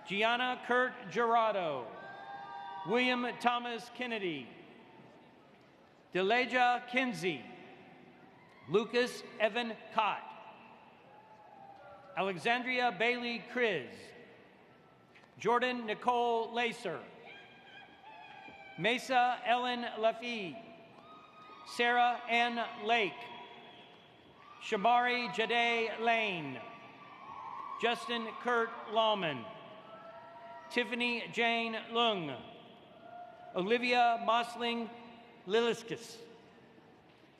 Gianna Kurt Gerardo, William Thomas Kennedy, Deleja Kinsey, Lucas Evan Cott, Alexandria Bailey Kriz, Jordan Nicole Lacer, Mesa Ellen Lafee, Sarah Ann Lake, Shamari Jade Lane, Justin Kurt Lawman, Tiffany Jane Lung, Olivia Mosling Liliskis,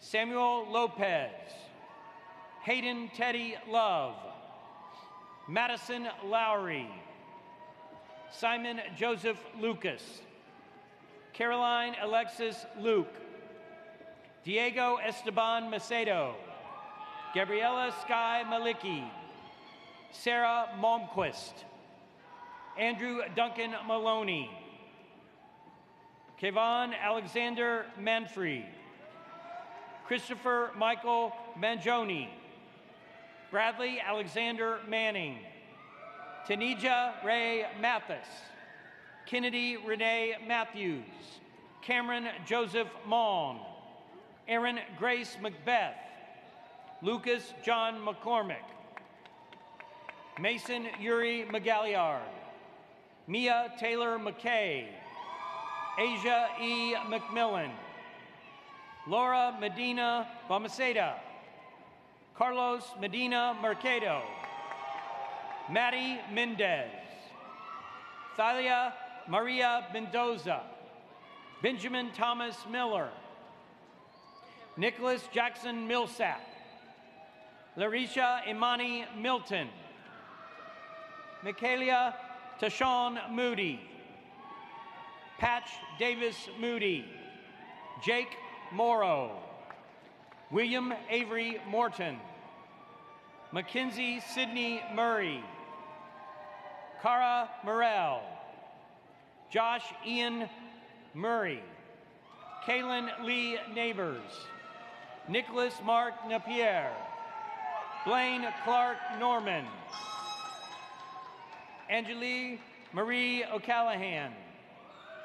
Samuel Lopez, Hayden Teddy Love, Madison Lowry, Simon Joseph Lucas, Caroline Alexis Luke, Diego Esteban Macedo, Gabriella Sky Maliki, Sarah Malmquist, Andrew Duncan Maloney, Kevon Alexander Manfrey, Christopher Michael Mangione, Bradley Alexander Manning, Tanija Ray Mathis, Kennedy Renee Matthews, Cameron Joseph Maughan, Erin Grace Macbeth, Lucas John McCormick, Mason Yuri McGalliard, Mia Taylor McKay, Asia E. McMillan, Laura Medina Balmaceda, Carlos Medina Mercado, Maddie Mendez, Thalia Maria Mendoza, Benjamin Thomas Miller, Nicholas Jackson Millsap, Larisha Imani Milton, Michaelia Tashawn Moody, Patch Davis Moody, Jake Morrow, William Avery Morton, Mackenzie Sidney Murray, Cara Morrell, Josh Ian Murray, Kaylin Lee Neighbors, Nicholas Mark Napier, Blaine Clark Norman, Angelie Marie O'Callahan,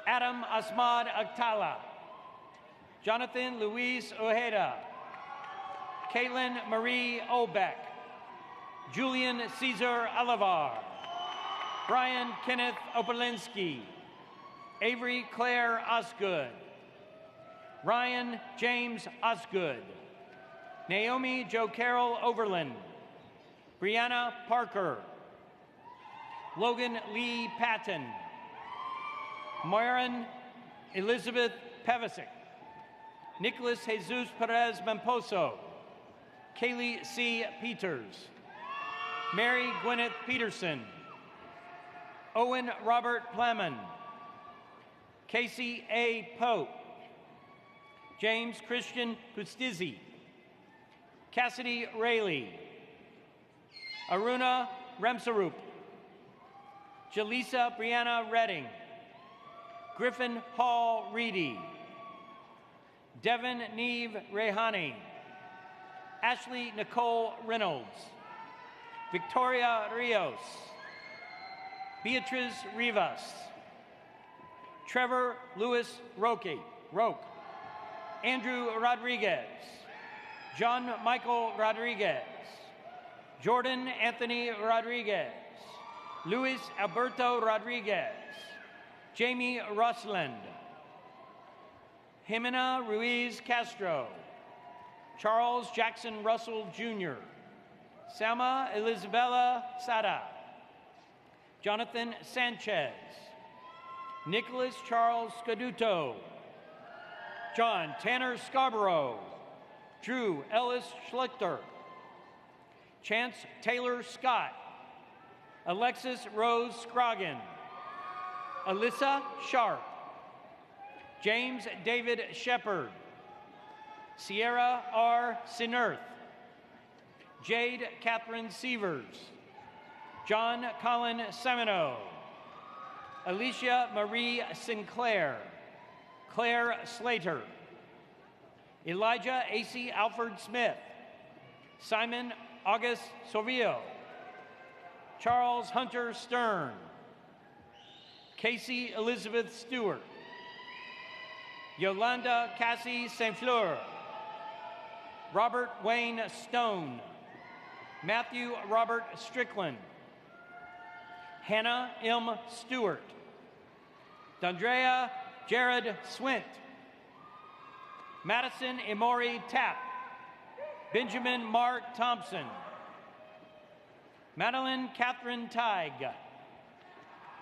Adam Asmad Aktala, Jonathan Luis Ojeda, Caitlin Marie Olbeck, Julian Caesar Alivar, Brian Kenneth Opolinsky, Avery Claire Osgood, Ryan James Osgood, Naomi Jo Carol Overland, Brianna Parker, Logan Lee Patton, Myron Elizabeth Pevasic, Nicholas Jesus Perez Mamposo, Kaylee C. Peters, Mary Gwyneth Peterson, Owen Robert Plemon, Casey A. Pope, James Christian Pustizzi, Cassidy Rayleigh, Aruna Remsarup, Jaleesa Brianna Redding, Griffin Hall Reedy, Devin Neve Rehani, Ashley Nicole Reynolds, Victoria Rios, Beatriz Rivas, Trevor Lewis Roque, Andrew Rodriguez, John Michael Rodriguez, Jordan Anthony Rodriguez, Luis Alberto Rodriguez, Jamie Rosland, Jimena Ruiz Castro, Charles Jackson Russell Jr., Selma Elizabella Sada, Jonathan Sanchez, Nicholas Charles Scaduto, John Tanner Scarborough, Drew Ellis Schlichter, Chance Taylor Scott, Alexis Rose Scroggin, Alyssa Sharp, James David Shepard, Sierra R. Sinerth, Jade Catherine Sievers, John Colin Semino, Alicia Marie Sinclair, Claire Slater, Elijah A.C. Alfred Smith, Simon August Sorvillo, Charles Hunter Stern, Casey Elizabeth Stewart, Yolanda Cassie St. Fleur, Robert Wayne Stone, Matthew Robert Strickland, Hannah M. Stewart, Dondrea Jared Swint, Madison Emory Tapp, Benjamin Mark Thompson, Madeline Catherine Teig,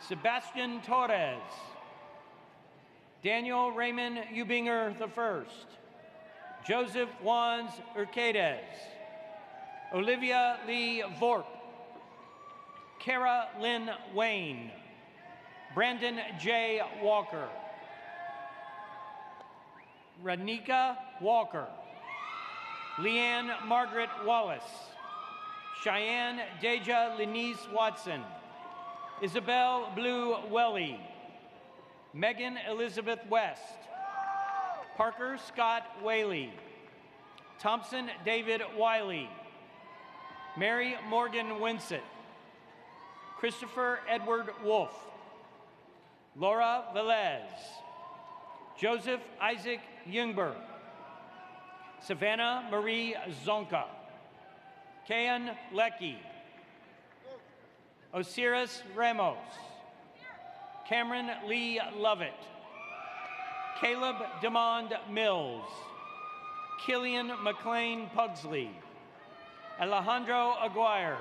Sebastian Torres, Daniel Raymond Ubinger I, Joseph Wands Urquedez, Olivia Lee Vorp, Kara Lynn Wayne, Brandon J. Walker, Radnika Walker, Leanne Margaret Wallace, Cheyenne Deja Lenise Watson, Isabel Blue Welly, Megan Elizabeth West, Parker Scott Whaley, Thompson David Wiley, Mary Morgan Winsett, Christopher Edward Wolf, Laura Velez, Joseph Isaac Jungberg, Savannah Marie Zonka, Kayan Leckie, Osiris Ramos, Cameron Lee Lovett, Caleb Demond Mills, Killian McLean Pugsley, Alejandro Aguirre,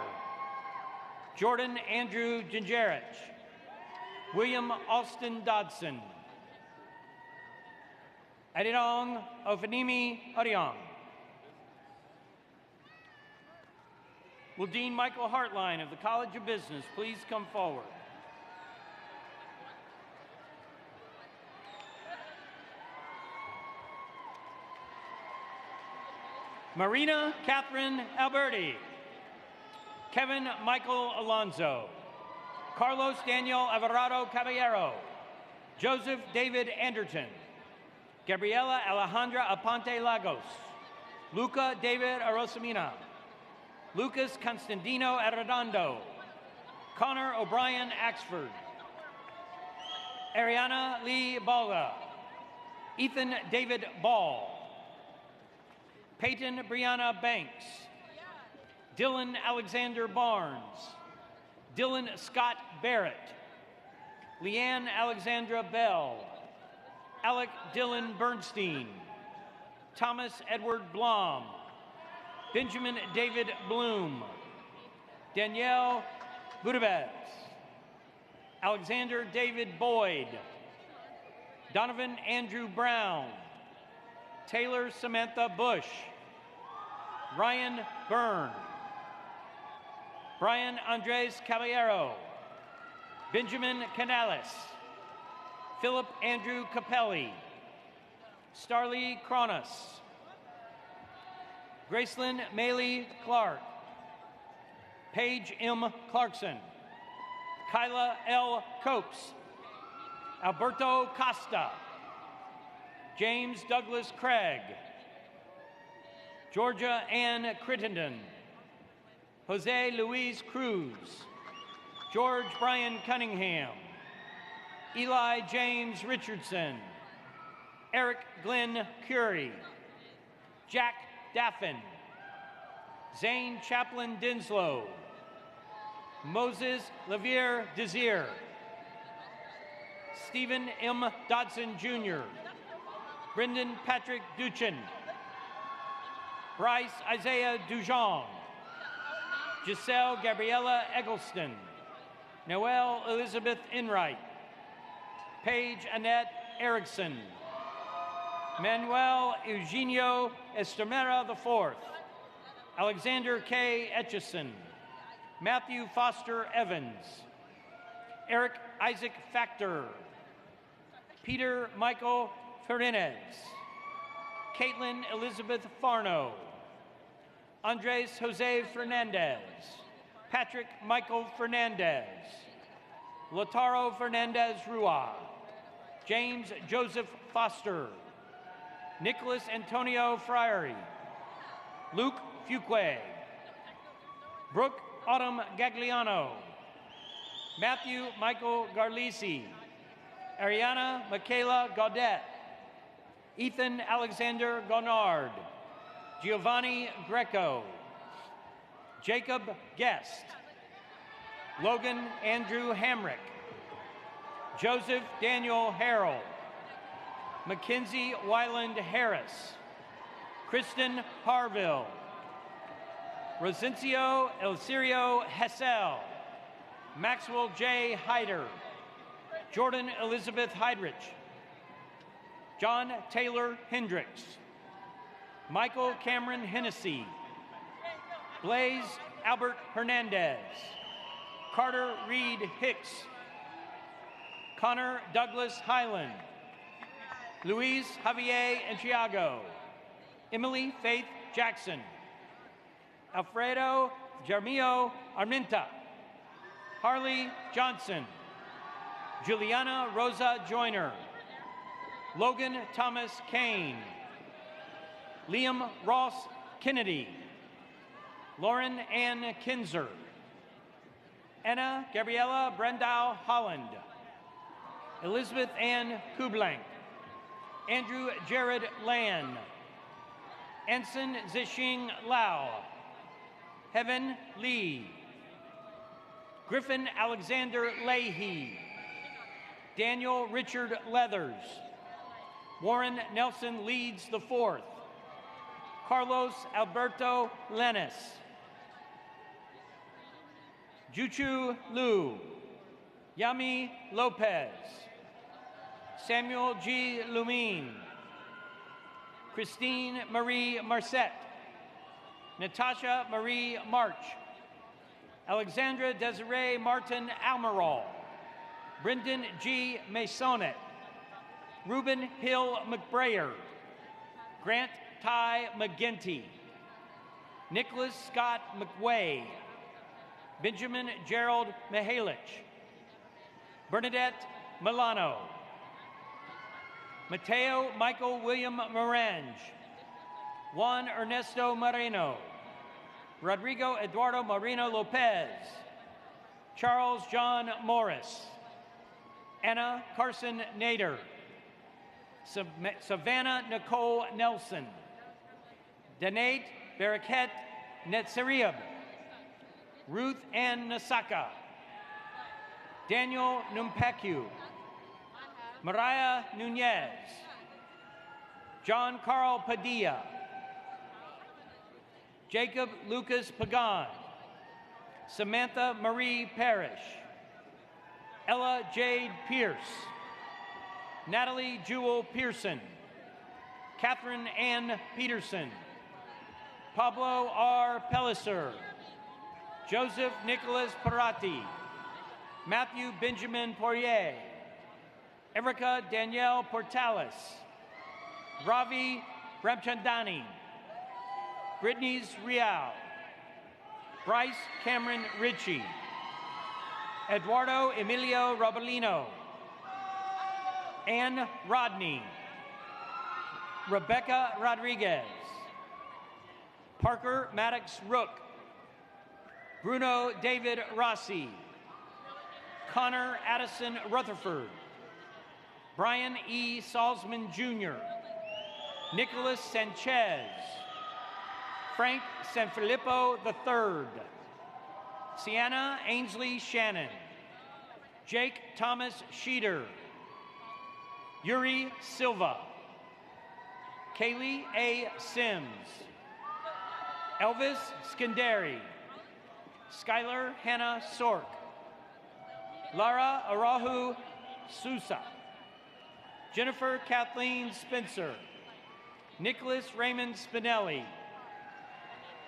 Jordan Andrew Gingerich, William Austin Dodson, Adirong Ofanimi Oriong. Will Dean Michael Hartline of the College of Business please come forward? Marina Catherine Alberti, Kevin Michael Alonzo, Carlos Daniel Alvarado Caballero, Joseph David Anderton, Gabriela Alejandra Aponte Lagos, Luca David Arosamina, Lucas Constantino Arredondo, Connor O'Brien Axford, Ariana Lee Balga, Ethan David Ball, Peyton Brianna Banks, Dylan Alexander Barnes, Dylan Scott Barrett, Leanne Alexandra Bell, Alec Dylan Bernstein, Thomas Edward Blom, Benjamin David Bloom, Danielle Budabez, Alexander David Boyd, Donovan Andrew Brown, Taylor Samantha Bush, Ryan Byrne, Brian Andres Caballero, Benjamin Canales, Philip Andrew Capelli, Starlee Cronus, Gracelyn Maylee Clark, Paige M. Clarkson, Kyla L. Copes, Alberto Costa, James Douglas Craig, Georgia Ann Crittenden, Jose Luis Cruz, George Brian Cunningham, Eli James Richardson, Eric Glenn Curie, Jack Daffin, Zane Chaplin Dinslow, Moses Lavier Desir, Stephen M. Dodson Jr., Brendan Patrick Duchin, Bryce Isaiah Dujon, Giselle Gabriella Eggleston, Noelle Elizabeth Enright, Paige Annette Erickson, Manuel Eugenio Estamera IV, Alexander K. Etchison, Matthew Foster Evans, Eric Isaac Factor, Peter Michael Fernandez, Caitlin Elizabeth Farno, Andres Jose Fernandez, Patrick Michael Fernandez, Lataro Fernandez Rua, James Joseph Foster, Nicholas Antonio Friary, Luke Fuque, Brooke Autumn Gagliano, Matthew Michael Garlisi, Ariana Michaela Gaudet, Ethan Alexander Gonard, Giovanni Greco, Jacob Guest, Logan Andrew Hamrick, Joseph Daniel Harrell, Mackenzie Wyland Harris, Kristen Harville, Rosencio Elcirio Hessel, Maxwell J. Hyder, Jordan Elizabeth Heidrich, John Taylor Hendricks, Michael Cameron Hennessy, Blaze Albert Hernandez, Carter Reed Hicks, Connor Douglas Highland, Luis Javier Entriago, Emily Faith Jackson, Alfredo Jarmio Armenta, Harley Johnson, Juliana Rosa Joyner, Logan Thomas Kane, Liam Ross Kennedy, Lauren Ann Kinzer, Anna Gabriella Brandau Holland, Elizabeth Ann Kublank, Andrew Jared Land, Ensign Zixing Lau, Heaven Lee, Griffin Alexander Leahy, Daniel Richard Leathers, Warren Nelson Leeds IV, Carlos Alberto Lenis, Juchu Liu, Yami Lopez, Samuel G. Lumine, Christine Marie Marcette, Natasha Marie March, Alexandra Desiree Martin Almiral, Brendan G. Masonet, Reuben Hill McBrayer, Grant Ty McGinty, Nicholas Scott McWay, Benjamin Gerald Mihalich, Bernadette Milano, Mateo Michael William Morange, Juan Ernesto Moreno, Rodrigo Eduardo Moreno Lopez, Charles John Morris, Anna Carson Nader, Savannah Nicole Nelson, Danate Baraket Netzeriab, Ruth Ann Nasaka, Daniel Numpecu, Mariah Nunez, John Carl Padilla, Jacob Lucas Pagan, Samantha Marie Parrish, Ella Jade Pierce, Natalie Jewel Pearson, Catherine Ann Peterson, Pablo R. Pelliser, Joseph Nicholas Parati, Matthew Benjamin Poirier, Erica Danielle Portales, Ravi Ramchandani, Brittany's Real, Bryce Cameron Ritchie, Eduardo Emilio Robalino, Anne Rodney, Rebecca Rodriguez, Parker Maddox Rook, Bruno David Rossi, Connor Addison Rutherford, Brian E. Salzman Jr., Nicholas Sanchez, Frank Sanfilippo III, Sienna Ainsley Shannon, Jake Thomas Sheeter, Yuri Silva, Kaylee A. Sims, Elvis Skandari, Skylar Hannah Sork, Lara Arahu Sousa, Jennifer Kathleen Spencer, Nicholas Raymond Spinelli,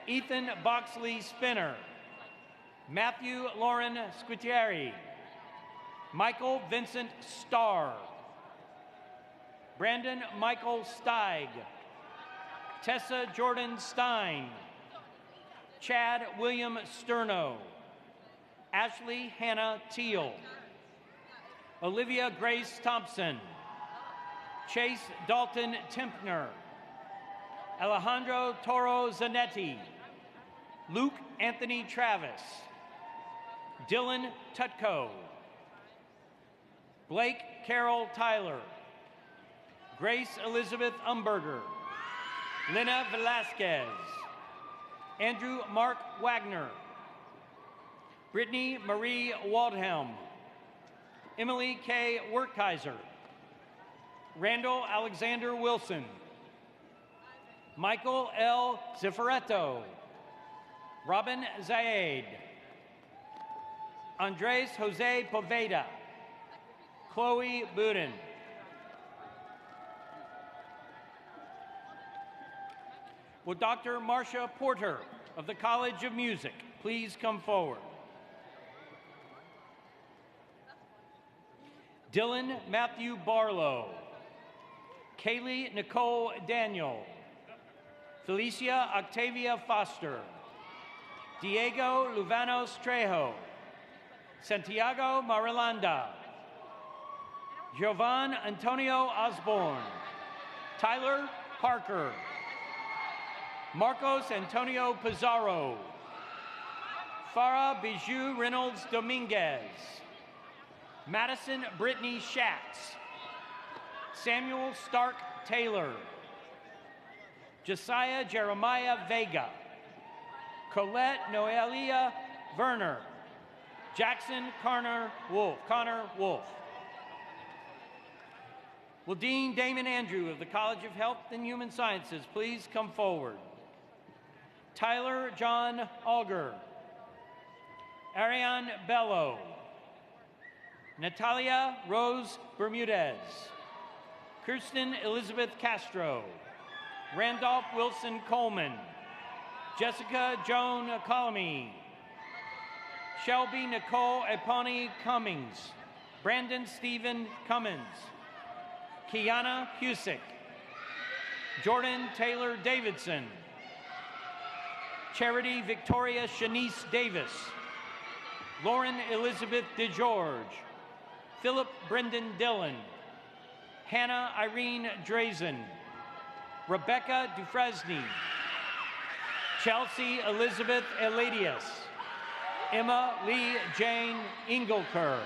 Ethan Boxley Spinner, Matthew Lauren Squitieri, Michael Vincent Starr, Brandon Michael Steig, Tessa Jordan Stein, Chad William Sterno, Ashley Hannah Teal, Olivia Grace Thompson, Chase Dalton Tempner, Alejandro Toro Zanetti, Luke Anthony Travis, Dylan Tutko, Blake Carol Tyler, Grace Elizabeth Umberger, Lena Velasquez, Andrew Mark Wagner, Brittany Marie Waldhelm, Emily K. Wertkaiser, Randall Alexander Wilson, Michael L. Ziffaretto, Robin Zaid, Andres Jose Poveda, Chloe Budin. Will Dr. Marcia Porter of the College of Music please come forward? Dylan Matthew Barlow, Kaylee Nicole Daniel, Felicia Octavia Foster, Diego Luvanos Trejo, Santiago Marilanda, Jovan Antonio Osborne, Tyler Parker, Marcos Antonio Pizarro. Farah Bijou Reynolds Dominguez. Madison Brittany Schatz. Samuel Stark Taylor. Josiah Jeremiah Vega. Colette Noelia Werner. Jackson Connor Wolf. Will Dean Damon Andrew of the College of Health and Human Sciences please come forward? Tyler John Auger. Ariane Bello. Natalia Rose Bermudez. Kirsten Elizabeth Castro. Randolph Wilson Coleman. Jessica Joan Colomine. Shelby Nicole Eponi Cummings. Brandon Stephen Cummins. Kiana Husick. Jordan Taylor Davidson. Charity Victoria Shanice Davis. Lauren Elizabeth DeGeorge. Philip Brendan Dillon. Hannah Irene Drazen. Rebecca Dufresne. Chelsea Elizabeth Eladius. Emma Lee Jane Ingelker.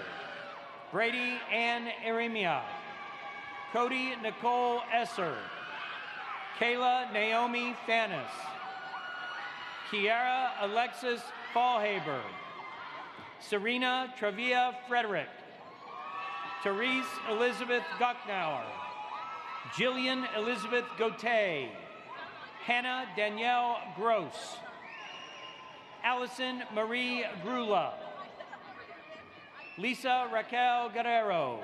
Brady Ann Eremia. Cody Nicole Esser. Kayla Naomi Fanis. Kiara Alexis Fallhaber. Serena Travia Frederick. Therese Elizabeth Gucknauer. Jillian Elizabeth Gauthier. Hannah Danielle Gross. Allison Marie Grula. Lisa Raquel Guerrero.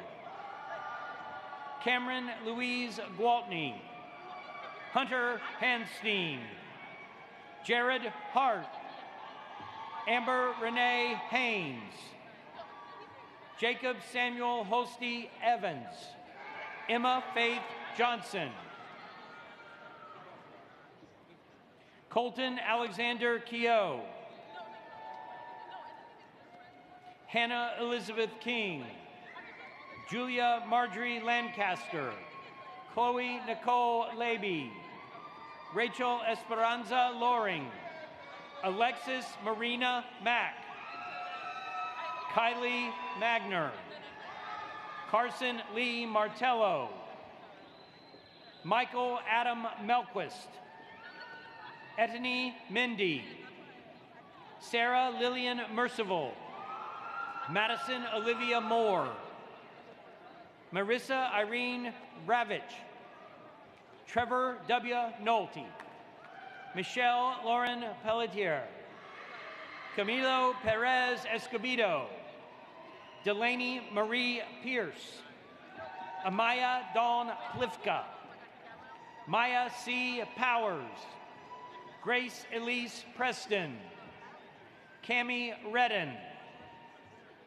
Cameron Louise Gwaltney. Hunter Hanstein. Jared Hart. Amber Renee Haynes. Jacob Samuel Holsty Evans. Emma Faith Johnson. Colton Alexander Keogh. Hannah Elizabeth King. Julia Marjorie Lancaster. Chloe Nicole Leby. Rachel Esperanza Loring. Alexis Marina Mack. Kylie Magner. Carson Lee Martello. Michael Adam Melquist. Ettany Mindy. Sarah Lillian Mercival. Madison Olivia Moore. Marissa Irene Ravitch. Trevor W. Nolte. Michelle Lauren Pelletier. Camilo Perez Escobedo. Delaney Marie Pierce. Amaya Dawn Plifka. Maya C. Powers. Grace Elise Preston. Cami Redden.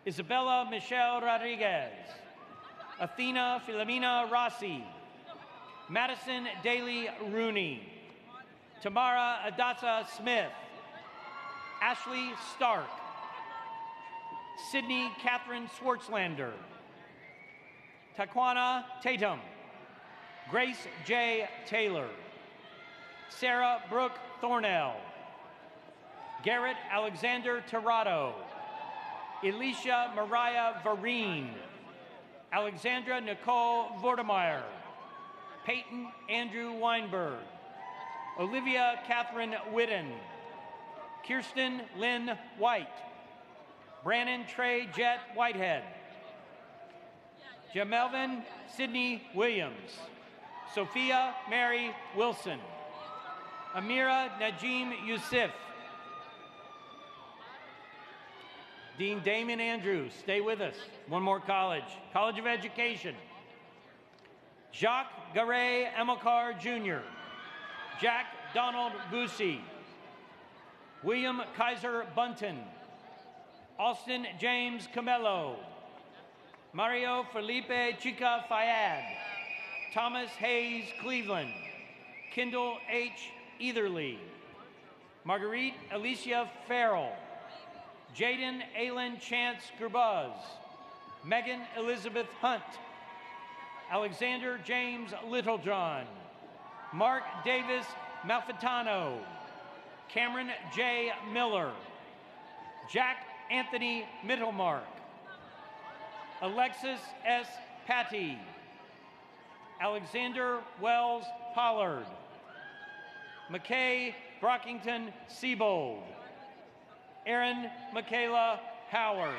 Isabella Michelle Rodriguez. Athena Filomena Rossi. Madison Daly Rooney. Tamara Adasa Smith. Ashley Stark. Sydney Catherine Swartzlander. Taquana Tatum. Grace J. Taylor. Sarah Brooke Thornell. Garrett Alexander Tirado. Alicia Mariah Vereen. Alexandra Nicole Vordemeyer. Peyton Andrew Weinberg. Olivia Catherine Whitten. Kirsten Lynn White. Brannon Trey Jet Whitehead. Jamelvin Sidney Williams. Sophia Mary Wilson. Amira Najim Yusuf. Dean Damon Andrews, stay with us. One more college. College of Education. Jacques Garay Amilcar Jr. Jack Donald Busey. William Kaiser Bunton. Austin James Camello. Mario Felipe Chica Fayad. Thomas Hayes Cleveland. Kendall H. Etherly. Marguerite Alicia Farrell. Jaden Aylin Chance Gerbuz. Megan Elizabeth Hunt. Alexander James Littlejohn. Mark Davis Malfitano, Cameron J. Miller, Jack Anthony Mittelmark, Alexis S. Patty, Alexander Wells Pollard, McKay Brockington Siebold, Erin Michaela Howard.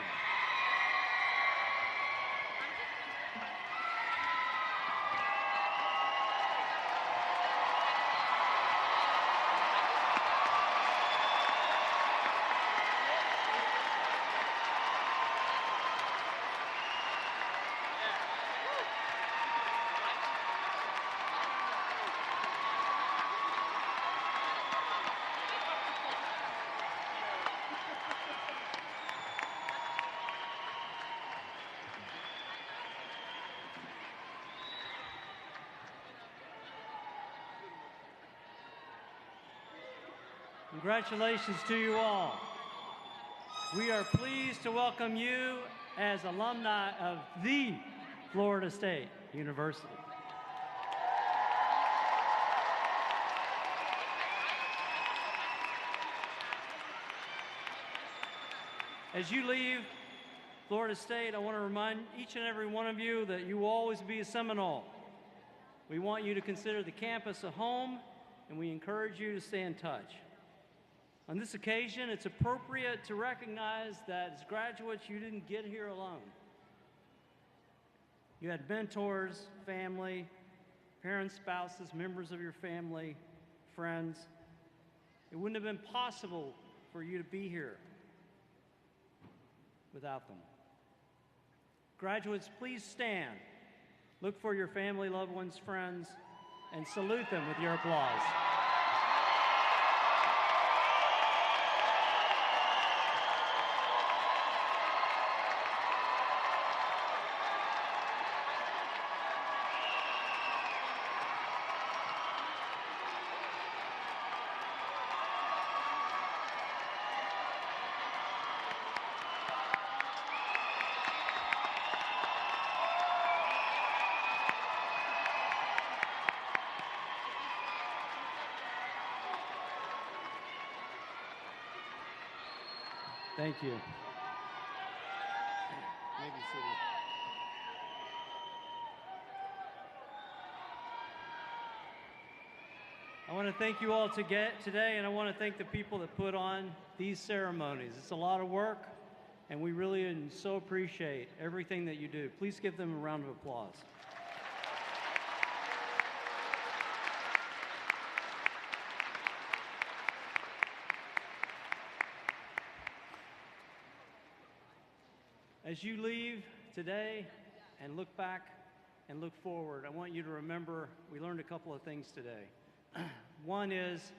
Congratulations to you all. We are pleased to welcome you as alumni of the Florida State University. As you leave Florida State, I want to remind each and every one of you that you will always be a Seminole. We want you to consider the campus a home, and we encourage you to stay in touch. On this occasion, it's appropriate to recognize that as graduates, you didn't get here alone. You had mentors, family, parents, spouses, members of your family, friends. It wouldn't have been possible for you to be here without them. Graduates, please stand. Look for your family, loved ones, friends, and salute them with your applause. Thank you. Maybe seated. I want to thank you all today, and I want to thank the people that put on these ceremonies. It's a lot of work, and we really and so appreciate everything that you do. Please give them a round of applause. As you leave today and look back and look forward, I want you to remember we learned a couple of things today. One is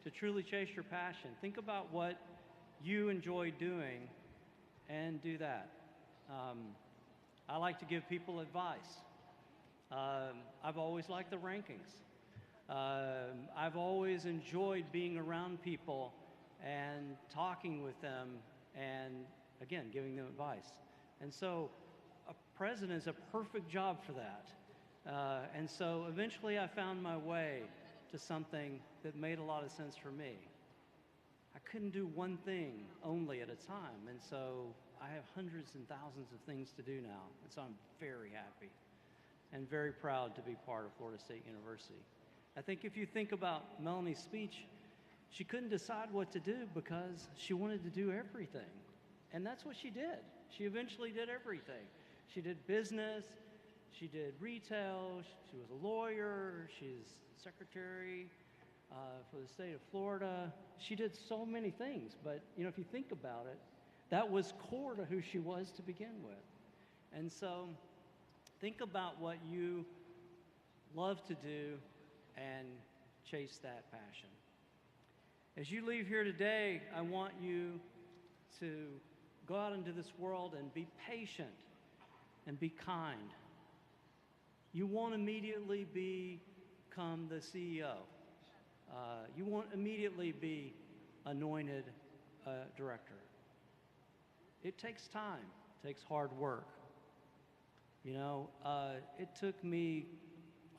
to truly chase your passion. Think about what you enjoy doing and do that. I like to give people advice. I've always liked the rankings. I've always enjoyed being around people and talking with them and, again, giving them advice. And so a president is a perfect job for that. And so eventually I found my way to something that made a lot of sense for me. I couldn't do one thing only at a time. And so I have hundreds and thousands of things to do now. And so I'm very happy and very proud to be part of Florida State University. I think if you think about Melanie's speech, she couldn't decide what to do because she wanted to do everything. And that's what she did. She eventually did everything. She did business, she did retail, she was a lawyer, she's secretary for the state of Florida. She did so many things, but if you think about it, that was core to who she was to begin with. And so think about what you love to do and chase that passion. As you leave here today, I want you to go out into this world and be patient and be kind. You won't immediately become the CEO. You won't immediately be anointed director. It takes time, it takes hard work. It took me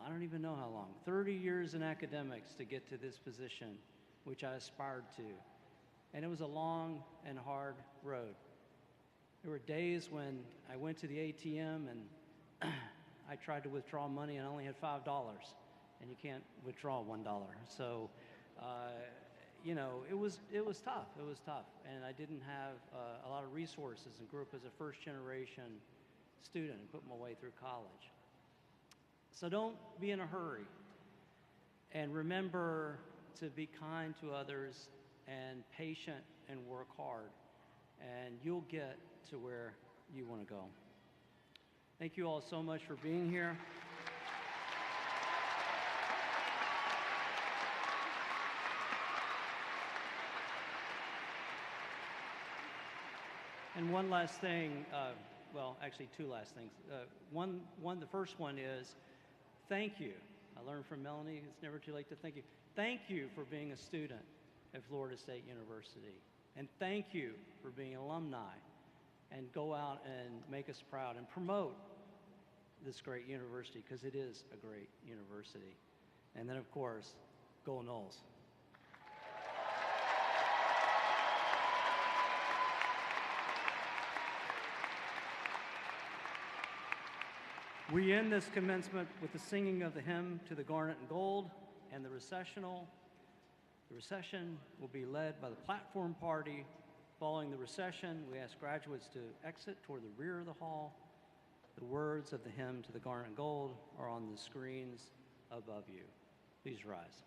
I don't even know how long, 30 years in academics to get to this position, which I aspired to. And it was a long and hard road. There were days when I went to the ATM and I tried to withdraw money and I only had $5, and you can't withdraw $1. So, you know, it was tough. It was tough, and I didn't have a lot of resources, and grew up as a first-generation student and put my way through college. So don't be in a hurry, and remember to be kind to others and patient and work hard, and you'll get to where you want to go. Thank you all so much for being here. And one last thing, well, actually two last things. The first one is thank you. I learned from Melanie, it's never too late to thank you. Thank you for being a student at Florida State University. And thank you for being alumni. And go out and make us proud and promote this great university, because it is a great university. And then, of course, go Noles. We end this commencement with the singing of the hymn to the Garnet and Gold and the recessional. The recession will be led by the platform party. Following the recession, we ask graduates to exit toward the rear of the hall. The words of the hymn to the Garnet and Gold are on the screens above you. Please rise.